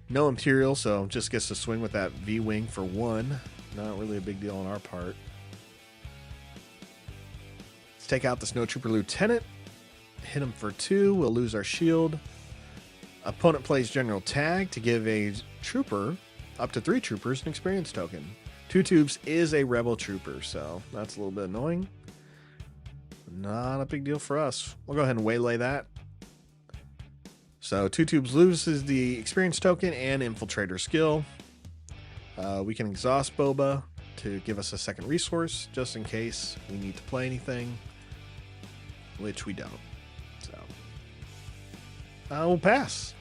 No Imperial, so just gets to swing with that V-Wing for 1. Not really a big deal on our part. Take out the Snow Trooper Lieutenant, hit him for 2, we'll lose our shield. Opponent plays General Tag to give a trooper, up to 3 troopers, an experience token. 2 tubes is a Rebel trooper, so that's a little bit annoying. Not a big deal for us. We'll go ahead and waylay that. So 2 tubes loses the experience token and Infiltrator skill. We can exhaust Boba to give us a second resource, just in case we need to play anything. Which we don't. So we'll pass.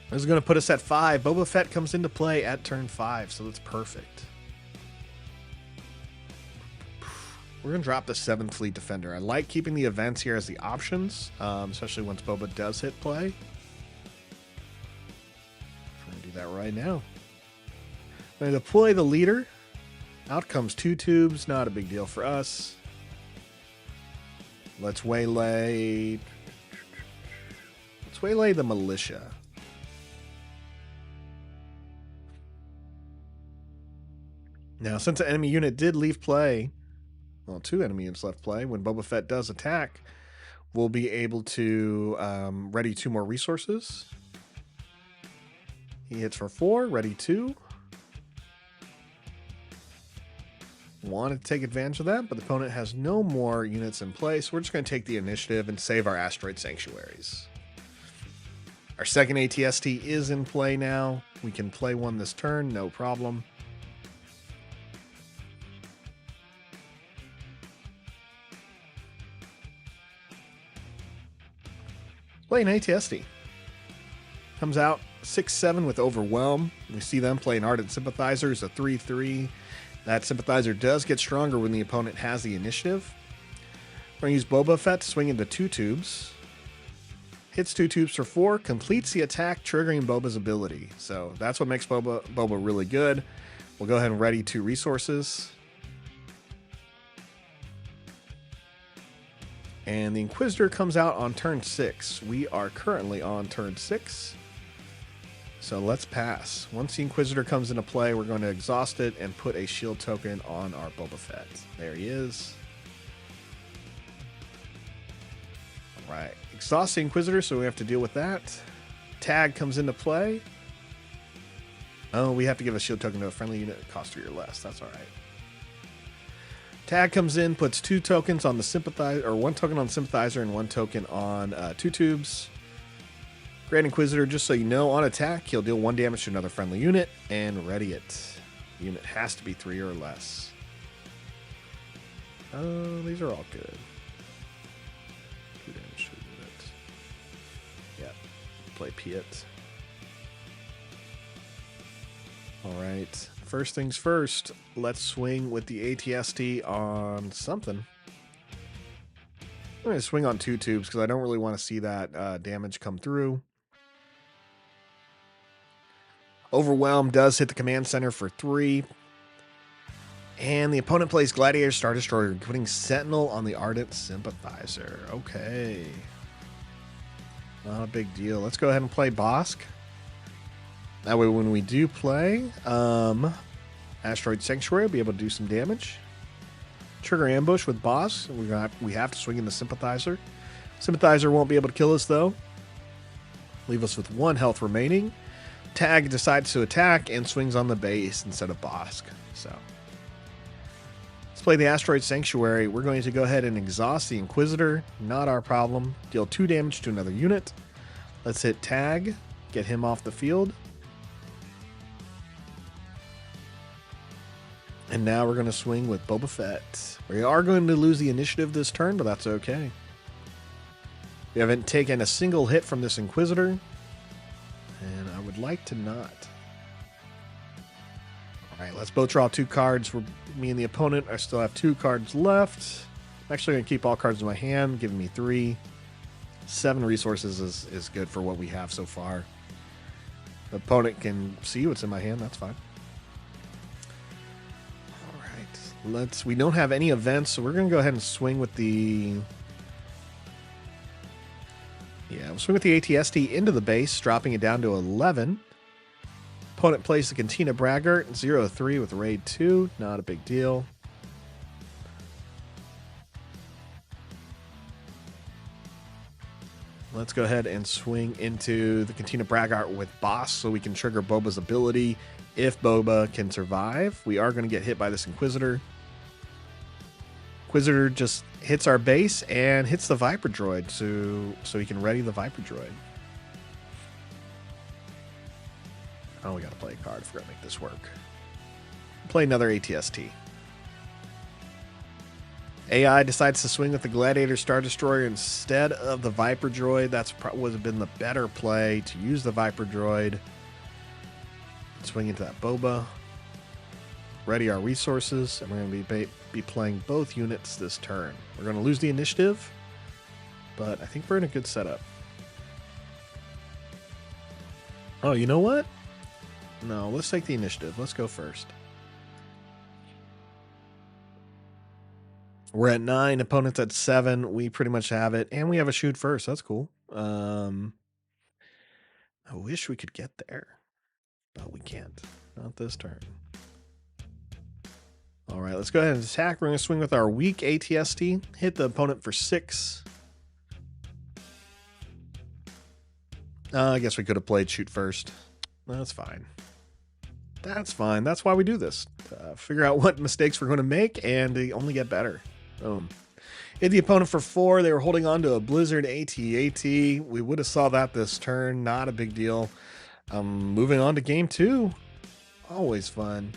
This is going to put us at 5. Boba Fett comes into play at turn 5, so that's perfect. We're going to drop the 7th Fleet Defender. I like keeping the events here as the options, especially once Boba does hit play. I'm going to do that right now. I'm going to deploy the leader. Out comes 2 tubes. Not a big deal for us. Let's waylay the militia. Now, since an enemy unit did leave play, well, 2 enemy units left play, when Boba Fett does attack, we'll be able to ready 2 more resources. He hits for 4, ready 2. Wanted to take advantage of that, but the opponent has no more units in play, so we're just going to take the initiative and save our Asteroid Sanctuaries. Our second ATST is in play now. We can play one this turn, no problem. Play an ATST. Comes out 6/7 with Overwhelm. We see them play an Ardent Sympathizer as a 3/3. That Sympathizer does get stronger when the opponent has the initiative. We're going to use Boba Fett to swing into 2 tubes. Hits 2 tubes for 4, completes the attack, triggering Boba's ability. So that's what makes Boba really good. We'll go ahead and ready 2 resources. And the Inquisitor comes out on turn 6. We are currently on turn 6. So let's pass. Once the Inquisitor comes into play, we're going to exhaust it and put a shield token on our Boba Fett. There he is. All right. Exhaust the Inquisitor, so we have to deal with that. Tag comes into play. Oh, we have to give a shield token to a friendly unit that costs 3 or less. That's all right. Tag comes in, puts 2 tokens on the Sympathizer, or 1 token on the Sympathizer and 1 token on 2 tubes. Grand Inquisitor, just so you know, on attack, he'll deal 1 damage to another friendly unit and ready it. The unit has to be 3 or less. These are all good. 2 damage to a unit. Yeah, play Piet. Alright, first things first, let's swing with the ATST on something. I'm going to swing on 2 tubes because I don't really want to see that damage come through. Overwhelm does hit the command center for 3. And the opponent plays Gladiator Star Destroyer, putting Sentinel on the Ardent Sympathizer. Okay. Not a big deal. Let's go ahead and play Bosk. That way when we do play Asteroid Sanctuary, we'll be able to do some damage. Trigger Ambush with Bosk. We have to swing in the Sympathizer. Sympathizer won't be able to kill us, though. Leave us with 1 health remaining. Tag decides to attack and swings on the base instead of Bosk. So let's play the Asteroid Sanctuary. We're going to go ahead and exhaust the Inquisitor. Not our problem. Deal 2 damage to another unit. Let's hit Tag. Get him off the field. And now we're going to swing with Boba Fett. We are going to lose the initiative this turn, but that's okay. We haven't taken a single hit from this Inquisitor. And I would like to not. Alright, let's both draw 2 cards. Me and the opponent, I still have 2 cards left. I'm actually going to keep all cards in my hand, giving me 3. 7 resources is good for what we have so far. The opponent can see what's in my hand, that's fine. We don't have any events, so we're going to go ahead and swing with the... Yeah, we'll swing with the ATST into the base, dropping it down to 11. Opponent plays the Cantina Braggart, 0-3 with Raid 2. Not a big deal. Let's go ahead and swing into the Cantina Braggart with Boss so we can trigger Boba's ability if Boba can survive. We are going to get hit by this Inquisitor. Inquisitor just hits our base and hits the Viper Droid so he can ready the Viper Droid. Oh, we got to play a card if we're going to make this work. Play another ATST. AI decides to swing with the Gladiator Star Destroyer instead of the Viper Droid. That's would have been the better play to use the Viper Droid. Swing into that Boba. Ready our resources, and we're going to be playing both units this turn. We're going to lose the initiative, but I think we're in a good setup. Oh, you know what? No, let's take the initiative. Let's go first. We're at 9, opponent's at 7. We pretty much have it, and we have a shoot first. That's cool. I wish we could get there, but we can't. Not this turn. All right, let's go ahead and attack. We're going to swing with our weak ATST. Hit the opponent for 6. I guess we could have played shoot first. That's fine. That's fine. That's why we do this. Figure out what mistakes we're going to make and they only get better. Boom. Hit the opponent for 4. They were holding on to a Blizzard AT-AT. We would have saw that this turn. Not a big deal. Moving on to game 2. Always fun.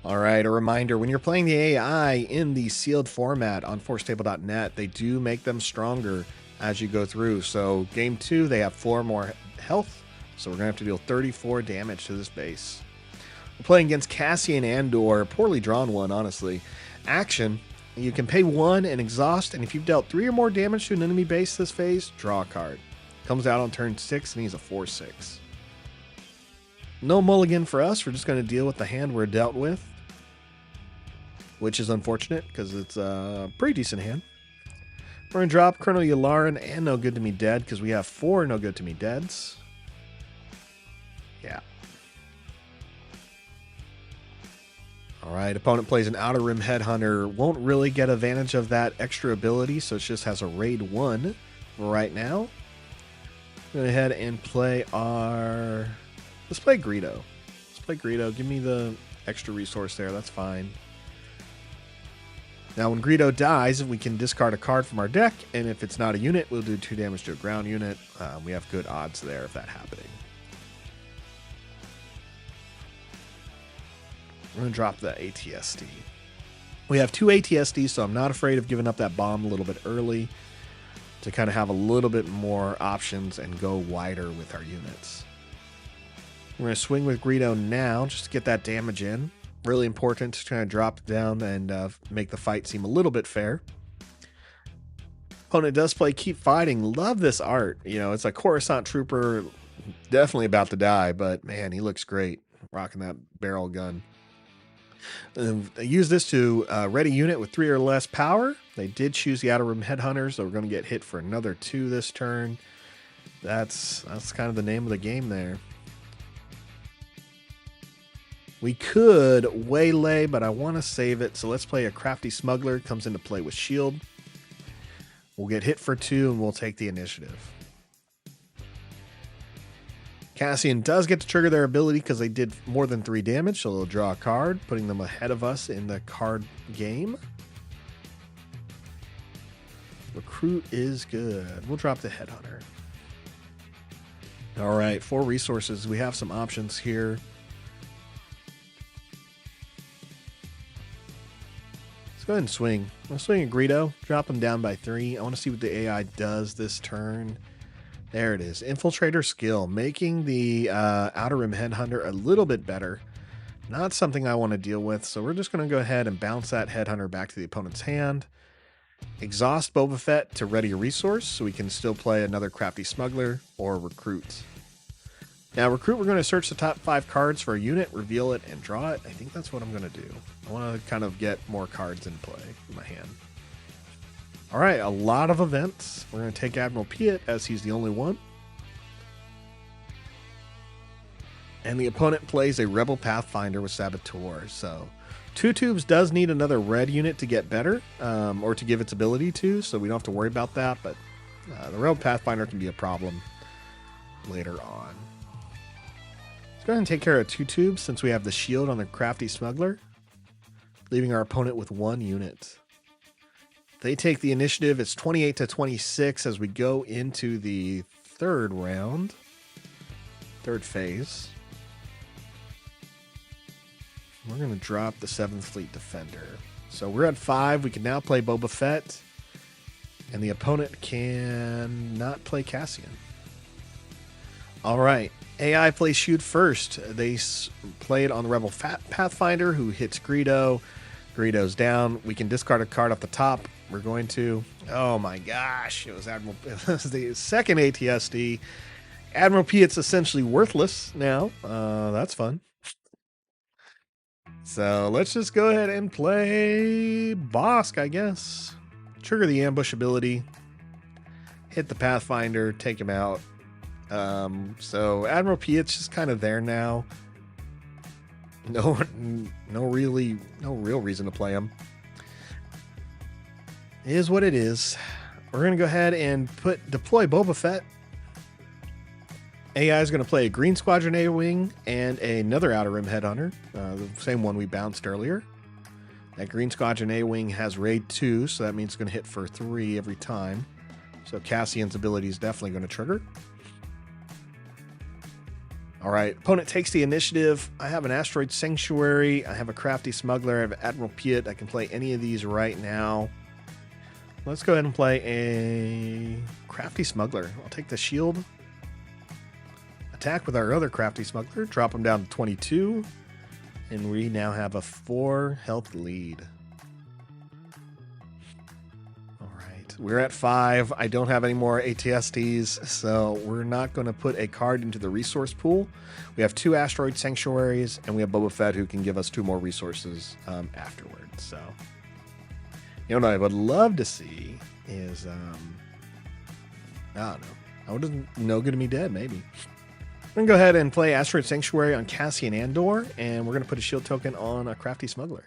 All right, a reminder, when you're playing the AI in the sealed format on Forcetable.net, they do make them stronger as you go through. So game 2, they have 4 more health, so we're going to have to deal 34 damage to this base. We're playing against Cassian Andor, a poorly drawn one, honestly. Action, you can pay 1 and exhaust, and if you've dealt 3 or more damage to an enemy base this phase, draw a card. Comes out on turn 6, and he's a 4/6. No mulligan for us. We're just going to deal with the hand we're dealt with, which is unfortunate because it's a pretty decent hand. We're going to drop Colonel Yularen and No Good to Me Dead because we have 4 No Good to Me Deads. Yeah. All right, opponent plays an Outer Rim Headhunter. Won't really get advantage of that extra ability, so it just has a raid 1 right now. Go ahead and play our... Let's play Greedo. Let's play Greedo. Give me the extra resource there. That's fine. Now, when Greedo dies, we can discard a card from our deck, and if it's not a unit, we'll do 2 damage to a ground unit. We have good odds there of that happening. We're going to drop the ATSD. We have 2 ATSDs, so I'm not afraid of giving up that bomb a little bit early to kind of have a little bit more options and go wider with our units. We're going to swing with Greedo now just to get that damage in. Really important to try to drop down and make the fight seem a little bit fair. Opponent does play Keep Fighting. Love this art. You know, it's a Coruscant trooper, definitely about to die, but man, he looks great rocking that barrel gun. They use this to ready unit with 3 or less power. They did choose the Outer Rim Headhunter, so we're going to get hit for another 2 this turn. That's kind of the name of the game there. We could waylay, but I want to save it, so let's play a Crafty Smuggler. Comes into play with shield. We'll get hit for 2, and we'll take the initiative. Cassian does get to trigger their ability because they did more than 3 damage, so they'll draw a card, putting them ahead of us in the card game. Recruit is good. We'll drop the Headhunter. All right, 4 resources. We have some options here. Let's go ahead and swing. I'll swing a Greedo, drop him down by 3. I want to see what the AI does this turn. There it is. Infiltrator skill, making the Outer Rim Headhunter a little bit better. Not something I want to deal with, so we're just going to go ahead and bounce that Headhunter back to the opponent's hand. Exhaust Boba Fett to ready a resource, so we can still play another Crafty Smuggler or Recruit. Now, Recruit, we're going to search the top 5 cards for a unit, reveal it, and draw it. I think that's what I'm going to do. I want to kind of get more cards in play in my hand. All right, a lot of events. We're going to take Admiral Piet as he's the only one. And the opponent plays a Rebel Pathfinder with Saboteur. So 2 Tubes does need another red unit to get better, or to give its ability to, so we don't have to worry about that. But the Rebel Pathfinder can be a problem later on. Let's go ahead and take care of 2 Tubes since we have the shield on the Crafty Smuggler, leaving our opponent with 1 unit. They take the initiative. It's 28 to 26 as we go into the 3rd round, 3rd phase. We're going to drop the 7th Fleet Defender. So we're at 5. We can now play Boba Fett, and the opponent can not play Cassian. All right. AI plays Shoot first. They played on the Rebel Pathfinder, who hits Greedo. Greedo's down. We can discard a card off the top. We're going to. Oh my gosh! It was Admiral. It was the 2nd ATSD. Admiral Piet's essentially worthless now. That's fun. So let's just go ahead and play Bosk, I guess. Trigger the ambush ability. Hit the Pathfinder. Take him out. So Admiral Piet's just kind of there now. No real reason to play him. It is what it is. We're going to go ahead and deploy Boba Fett. AI is going to play a Green Squadron A-Wing and another Outer Rim Headhunter, the same one we bounced earlier. That Green Squadron A-Wing has Raid 2, so that means it's going to hit for 3 every time. So Cassian's ability is definitely going to trigger. All right, opponent takes the initiative. I have an Asteroid Sanctuary. I have a Crafty Smuggler. I have Admiral Piet. I can play any of these right now. Let's go ahead and play a Crafty Smuggler. I'll take the shield. Attack with our other Crafty Smuggler. Drop him down to 22. And we now have a 4 health lead. All right, we're at 5. I don't have any more ATSTs, so we're not going to put a card into the resource pool. We have 2 Asteroid Sanctuaries, and we have Boba Fett who can give us 2 more resources afterwards. So, you know what I would love to see is, I don't know. I wouldn't know good to me dead, maybe. We're going to go ahead and play Asteroid Sanctuary on Cassian Andor, and we're going to put a shield token on a Crafty Smuggler.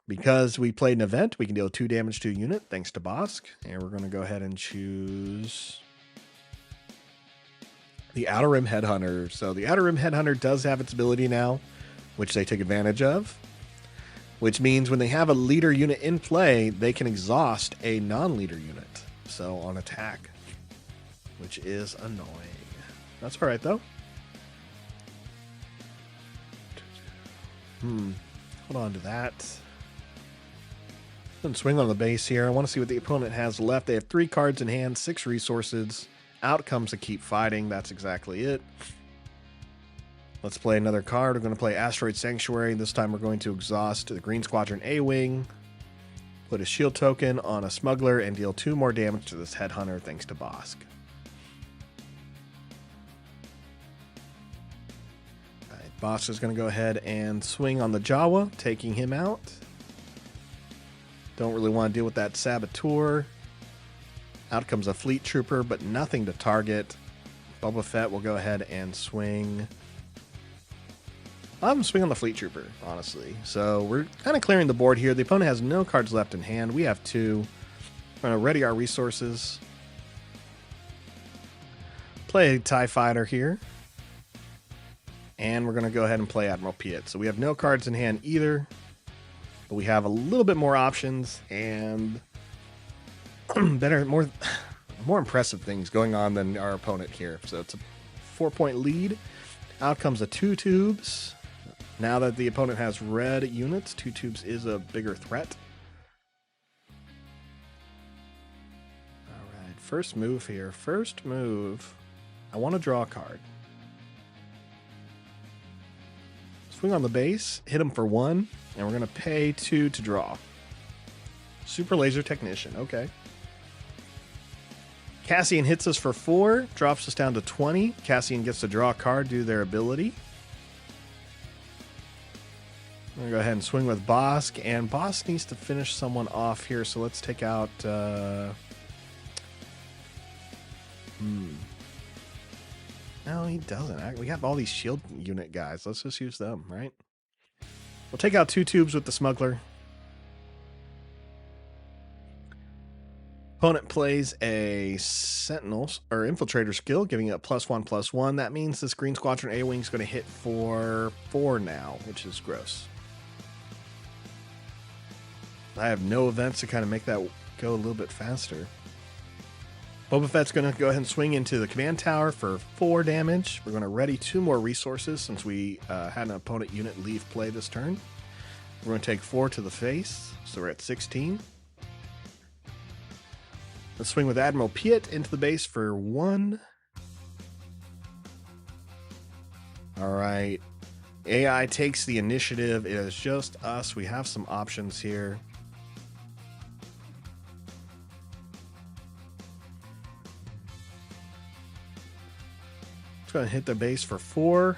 Because we played an event, we can deal 2 damage to a unit, thanks to Bosk. And we're going to go ahead and choose the Outer Rim Headhunter. So the Outer Rim Headhunter does have its ability now, which they take advantage of. Which means when they have a leader unit in play, they can exhaust a non-leader unit. So on attack, which is annoying. That's all right, though. Hold on to that. Then swing on the base here. I want to see what the opponent has left. They have 3 cards in hand, 6 resources. Out comes to Keep Fighting. That's exactly it. Let's play another card. We're going to play Asteroid Sanctuary. This time we're going to exhaust the Green Squadron A-Wing, put a shield token on a smuggler, and deal 2 more damage to this headhunter thanks to Bosk. Alright, Bosk is going to go ahead and swing on the Jawa, taking him out. Don't really want to deal with that Saboteur. Out comes a Fleet Trooper, but nothing to target. Boba Fett will go ahead and swing. I'm swinging on the Fleet Trooper, honestly. So we're kind of clearing the board here. The opponent has no cards left in hand. We have 2. We're going to ready our resources. Play a TIE Fighter here. And we're going to go ahead and play Admiral Piet. So we have no cards in hand either. But we have a little bit more options and better, more impressive things going on than our opponent here. So it's a 4-point lead. Out comes a 2 tubes. Now that the opponent has red units, 2 tubes is a bigger threat. All right, first move here. First move, I want to draw a card. Swing on the base, hit him for 1, and we're going to pay 2 to draw. Super Laser Technician, okay. Cassian hits us for 4, drops us down to 20. Cassian gets to draw a card due to their ability. I'm going to go ahead and swing with Bosk, and Bosk needs to finish someone off here, so let's take out... No, he doesn't. We have all these shield unit guys. Let's just use them, right? We'll take out 2 tubes with the smuggler. Opponent plays a Sentinel or Infiltrator skill, giving it +1/+1. That means this Green Squadron A-Wing is going to hit for 4 now, which is gross. I have no events to kind of make that go a little bit faster. Boba Fett's going to go ahead and swing into the command tower for 4 damage. We're going to ready 2 more resources since we had an opponent unit leave play this turn. We're going to take 4 to the face, so we're at 16. Let's swing with Admiral Piet into the base for 1. All right. AI takes the initiative. It is just us. We have some options here. Going to hit the base for 4.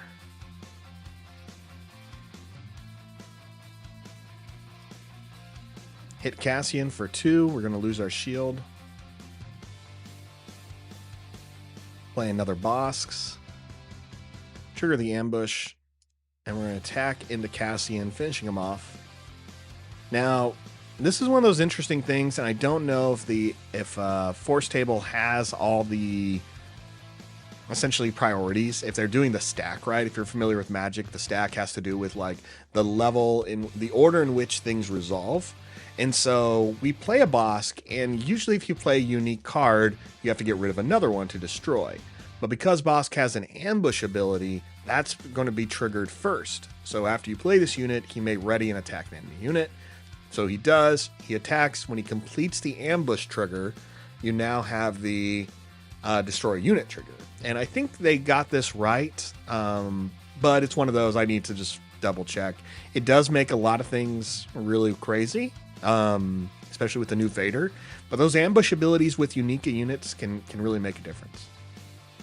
Hit Cassian for 2. We're going to lose our shield. Play another Bosks. Trigger the ambush. And we're going to attack into Cassian, finishing him off. Now, this is one of those interesting things, and I don't know if Forcetable has all the essentially priorities. If they're doing the stack right, if you're familiar with Magic, the stack has to do with like the level in the order in which things resolve. And so we play a Bosk, and usually if you play a unique card, you have to get rid of another one to destroy. But because Bosk has an ambush ability, that's going to be triggered first. So after you play this unit, he may ready and attack an enemy unit. So he does, he attacks. When he completes the ambush trigger, you now have the destroy unit trigger. And I think they got this right, but it's one of those I need to just double check. It does make a lot of things really crazy, especially with the new Vader. But those ambush abilities with unique units can really make a difference.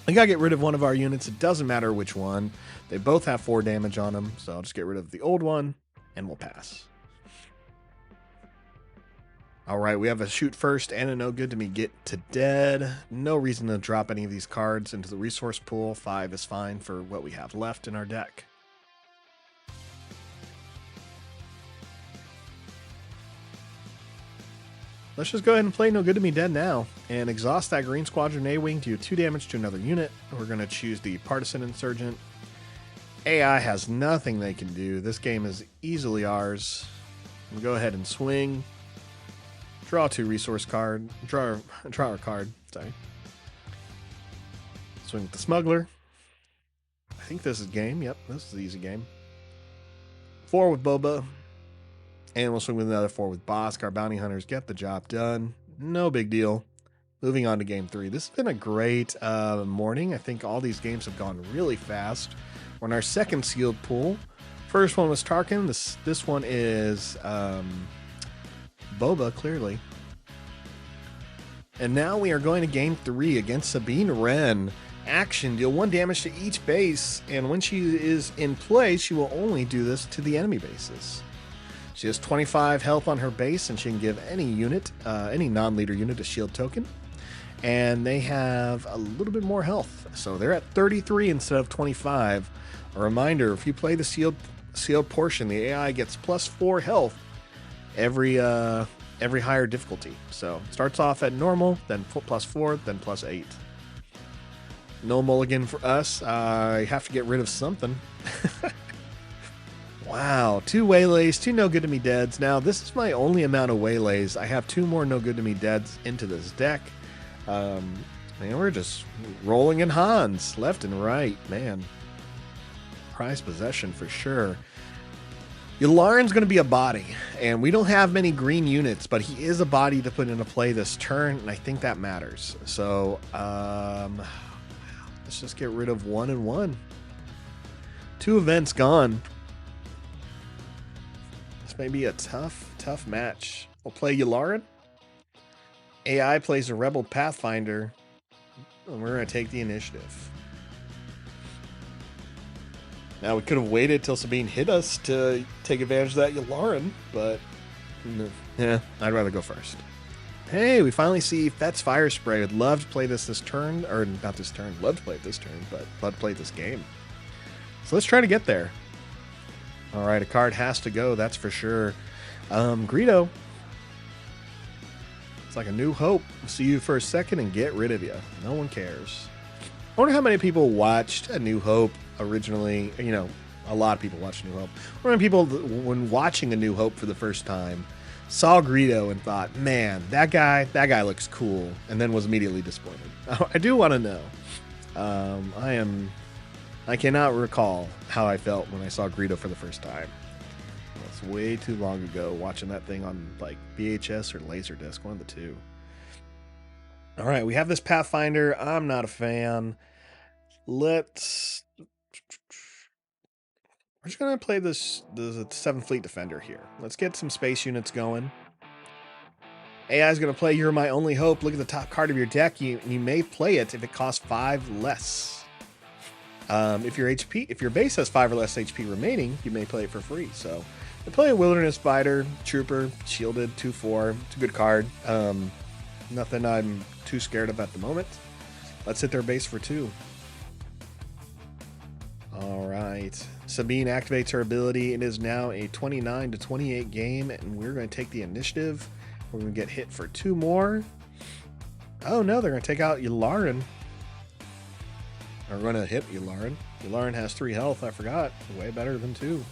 I gotta get rid of one of our units. It doesn't matter which one. They both have 4 damage on them, so I'll just get rid of the old one, and we'll pass. All right, we have a shoot first and a no good to me get to dead. No reason to drop any of these cards into the resource pool. 5 is fine for what we have left in our deck. Let's just go ahead and play no good to me dead now and exhaust that Green Squadron A-Wing to do 2 damage to another unit. We're going to choose the Partisan Insurgent. AI has nothing they can do. This game is easily ours. We'll go ahead and swing. Draw 2 resource card. Draw our card. Sorry. Swing with the smuggler. I think this is game. Yep, this is an easy game. 4 with Boba. And we'll swing with another 4 with Bosk. Our bounty hunters get the job done. No big deal. Moving on to game 3. This has been a great morning. I think all these games have gone really fast. On our second sealed pool, first one was Tarkin. This one is Boba, clearly. And now we are going to game 3 against Sabine Wren. Action, deal 1 damage to each base, and when she is in play, she will only do this to the enemy bases. She has 25 health on her base, and she can give any unit, any non-leader unit, a shield token. And they have a little bit more health, so they're at 33 instead of 25. A reminder, if you play the sealed portion, the AI gets +4 health every higher difficulty. So it starts off at normal, then +4, then +8. No mulligan for us. I have to get rid of something. Wow, 2 waylays, 2 no good to me deads. Now, this is my only amount of waylays. I have 2 more no good to me deads into this deck. And we're just rolling in Hans, left and right, man. Prized possession for sure. Yularen's going to be a body, and we don't have many green units, but he is a body to put into play this turn, and I think that matters. So, let's just get rid of 1 and 1. 2 events gone. This may be a tough match. We'll play Yularen. AI plays a Rebel Pathfinder, and we're going to take the initiative. Now, we could have waited till Sabine hit us to take advantage of that Yularen, but yeah, I'd rather go first. Hey, we finally see Fett's Fire Spray. Would love to play this turn, or not this turn, love to play it this turn, but love to play this game. So let's try to get there. All right, a card has to go, that's for sure. Greedo. It's like a new hope. See you for a second and get rid of you. No one cares. I wonder how many people watched A New Hope originally. You know, a lot of people watched A New Hope. I wonder people, when watching A New Hope for the first time, saw Greedo and thought, man, that guy looks cool, and then was immediately disappointed. I do want to know. I cannot recall how I felt when I saw Greedo for the first time. It's way too long ago, watching that thing on like VHS or Laserdisc, one of the two. All right, we have this Pathfinder. I'm not a fan. We're just going to play the 7th Fleet Defender here. Let's get some space units going. AI is going to play You're My Only Hope. Look at the top card of your deck. You may play it if it costs 5 less. If your base has 5 or less HP remaining, you may play it for free. So I play a Wilderness Fighter, Trooper, shielded, 2/4. It's a good card. Nothing I'm too scared of at the moment. Let's hit their base for 2. All right. Sabine activates her ability. It is now a 29-28 game, and we're going to take the initiative. We're going to get hit for 2 more. Oh, no, they're going to take out Yularen. We're going to hit Yularen. Yularen has 3 health. I forgot. Way better than 2.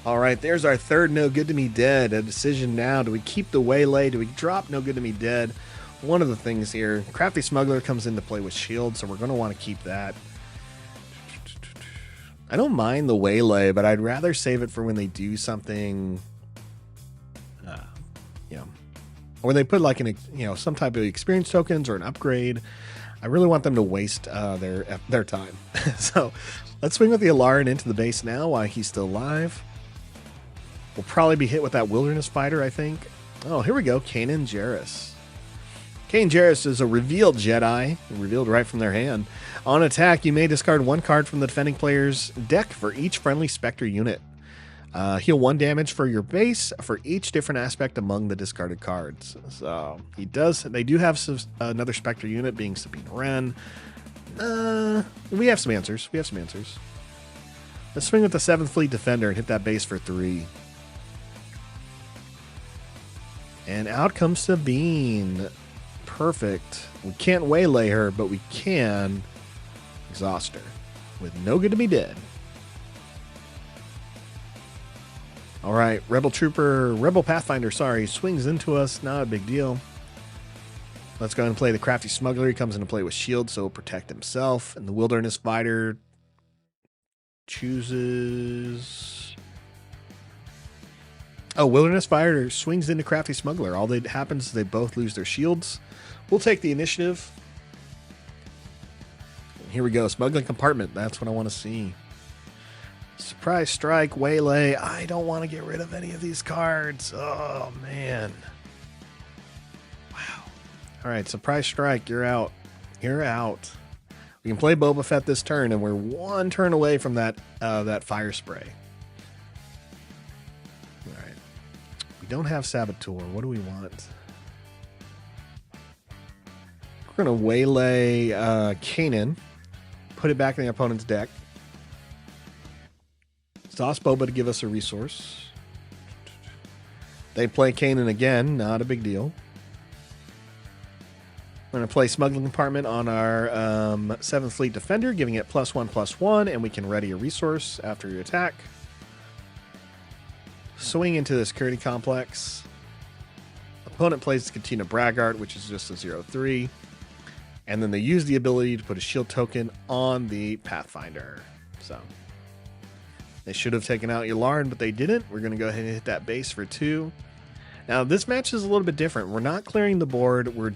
All right, there's our 3rd No Good To Me Dead. A decision now. Do we keep the Waylay? Do we drop No Good To Me Dead? One of the things here, Crafty Smuggler comes into play with shield, so we're going to want to keep that. I don't mind the Waylay, but I'd rather save it for when they do something, or they put like some type of experience tokens or an upgrade. I really want them to waste their time. So let's swing with the Yularen into the base now while he's still alive. We'll probably be hit with that Wilderness Fighter, I think. Oh, here we go, Kanan Jarrus. Kanan Jarrus is a revealed Jedi, revealed right from their hand. On attack, you may discard 1 card from the defending player's deck for each friendly Spectre unit. Heal 1 damage for your base for each different aspect among the discarded cards. So they do have another Spectre unit being Sabine Wren. We have some answers. Let's swing with the 7th Fleet Defender and hit that base for 3. And out comes Sabine. Perfect. We can't waylay her, but we can exhaust her with No Good To Me Dead. All right, Rebel Pathfinder, swings into us. Not a big deal. Let's go ahead and play the Crafty Smuggler. He comes into play with shield, so he'll protect himself. And the Wilderness Fighter chooses... Oh, Wilderness Fighter swings into Crafty Smuggler. All that happens is they both lose their shields. We'll take the initiative. Here we go. Smuggling compartment. That's what I want to see. Surprise strike, waylay. I don't want to get rid of any of these cards. Oh, man. Wow. All right, surprise strike. You're out. You're out. We can play Boba Fett this turn, and we're one turn away from that fire spray. All right. We don't have Saboteur. What do we want? We're going to waylay Kanan. Put it back in the opponent's deck. Toss Boba to give us a resource. They play Kanan again. Not a big deal. We're going to play Smuggling Compartment on our 7th Fleet Defender, giving it +1/+1, and we can ready a resource after you attack. Swing into the Security Complex. Opponent plays Katina Braggart, which is just a 0/3. And then they use the ability to put a shield token on the Pathfinder. So they should have taken out Yularen, but they didn't. We're going to go ahead and hit that base for 2. Now, this match is a little bit different. We're not clearing the board. We're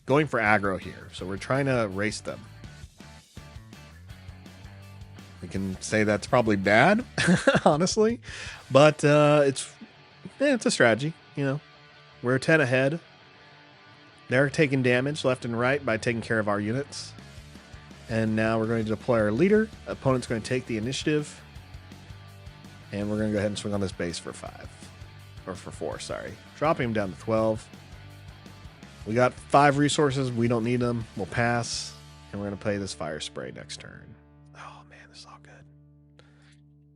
going for aggro here. So we're trying to race them. We can say that's probably bad, honestly. But it's a strategy, you know. We're 10 ahead. They're taking damage left and right by taking care of our units. And now we're going to deploy our leader. Opponent's going to take the initiative. And we're going to go ahead and swing on this base for 5. Or for 4, sorry. Dropping him down to 12. We got 5 resources. We don't need them. We'll pass. And we're going to play this fire spray next turn. Oh, man, this is all good.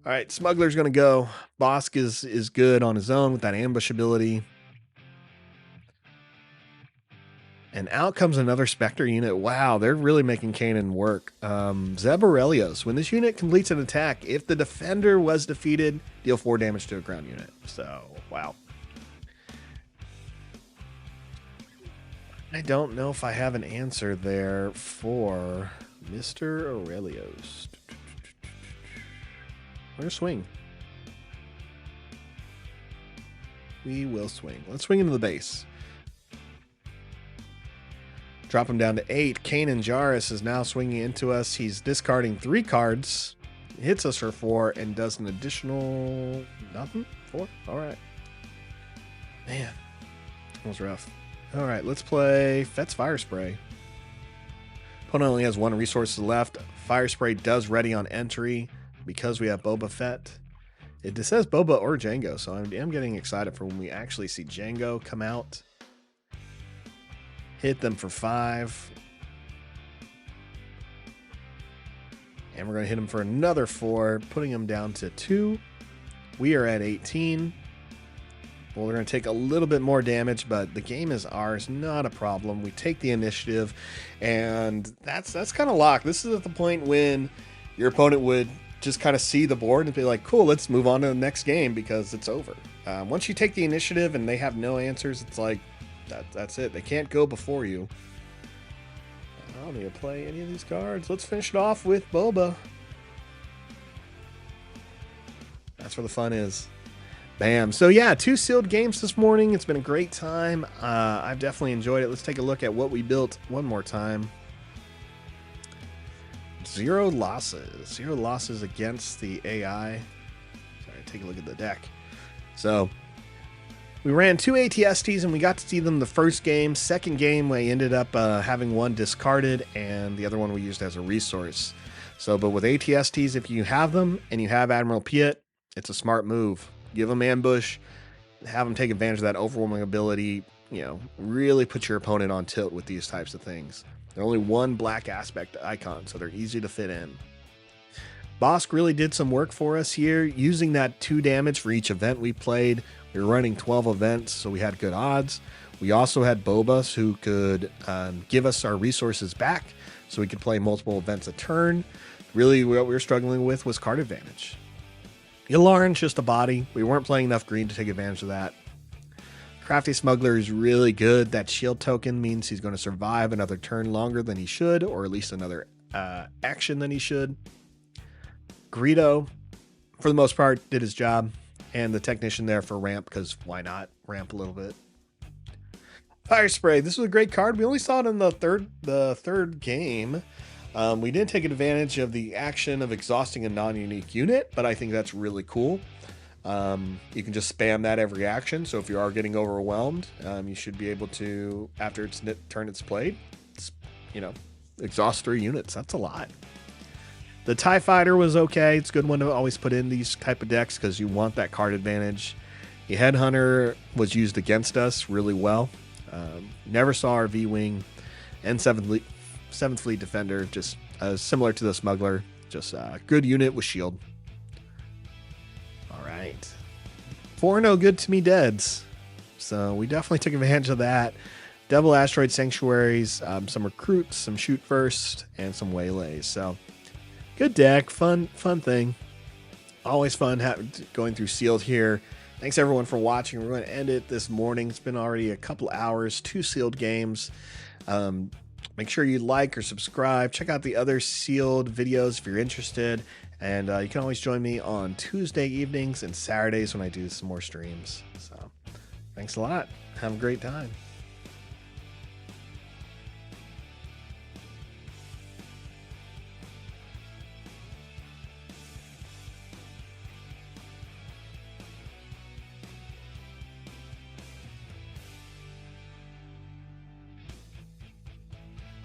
All right, Smuggler's going to go. Bosk is good on his own with that ambush ability. And out comes another Spectre unit. Wow, they're really making Kanan work. Zeb Aurelios. When this unit completes an attack, if the defender was defeated, deal 4 damage to a ground unit. So, wow. I don't know if I have an answer there for Mr. Aurelios. We're going to swing. We will swing. Let's swing into the base. Drop him down to 8. Kanan Jarrus is now swinging into us. He's discarding 3 cards. Hits us for 4 and does an additional... nothing? 4? All right. Man. That was rough. All right, let's play Fett's Fire Spray. Opponent only has 1 resource left. Fire Spray does ready on entry because we have Boba Fett. It says Boba or Jango, so I'm getting excited for when we actually see Jango come out. Hit them for 5. And we're going to hit them for another 4, putting them down to 2. We are at 18. Well, we're going to take a little bit more damage, but the game is ours. Not a problem. We take the initiative, and that's kind of locked. This is at the point when your opponent would just kind of see the board and be like, cool, let's move on to the next game because it's over. Once you take the initiative and they have no answers, it's like, that's it. They can't go before you. I don't need to play any of these cards. Let's finish it off with Boba. That's where the fun is. Bam. So yeah, 2 sealed games this morning. It's been a great time. I've definitely enjoyed it. Let's take a look at what we built one more time. 0 losses. 0 losses against the AI. Sorry, take a look at the deck. So we ran 2 ATSTs and we got to see them the first game. Second game, we ended up having 1 discarded and the other one we used as a resource. So, but with ATSTs, if you have them and you have Admiral Piet, it's a smart move. Give them ambush, have them take advantage of that overwhelming ability. You know, really put your opponent on tilt with these types of things. They're only 1 black aspect icon, so they're easy to fit in. Bosk really did some work for us here, using that 2 damage for each event we played. We were running 12 events, so we had good odds. We also had Bobas who could give us our resources back, so we could play multiple events a turn. Really, what we were struggling with was card advantage. Yularen's just a body. We weren't playing enough green to take advantage of that. Crafty Smuggler is really good. That shield token means he's going to survive another turn longer than he should, or at least another action than he should. Greedo, for the most part, did his job. And the Technician there for ramp, because why not ramp a little bit. Fire Spray. This was a great card. We only saw it in the third game. We did take advantage of the action of exhausting a non-unique unit, but I think that's really cool. You can just spam that every action. So if you are getting overwhelmed, you should be able to, after its turn it's played, exhaust 3 units. That's a lot. The TIE Fighter was okay. It's a good one to always put in these type of decks because you want that card advantage. The Headhunter was used against us really well. Never saw our V-Wing and 7th Fleet Defender, just similar to the Smuggler. Just a good unit with shield. All right. 4 no good to me deads. So we definitely took advantage of that. Double Asteroid Sanctuaries, some Recruits, some Shoot First, and some Waylays. So good deck, fun thing. Always fun going through Sealed here. Thanks everyone for watching. We're going to end it this morning. It's been already a couple hours, 2 Sealed games. Make sure you like or subscribe. Check out the other Sealed videos if you're interested. And you can always join me on Tuesday evenings and Saturdays when I do some more streams. So thanks a lot. Have a great time.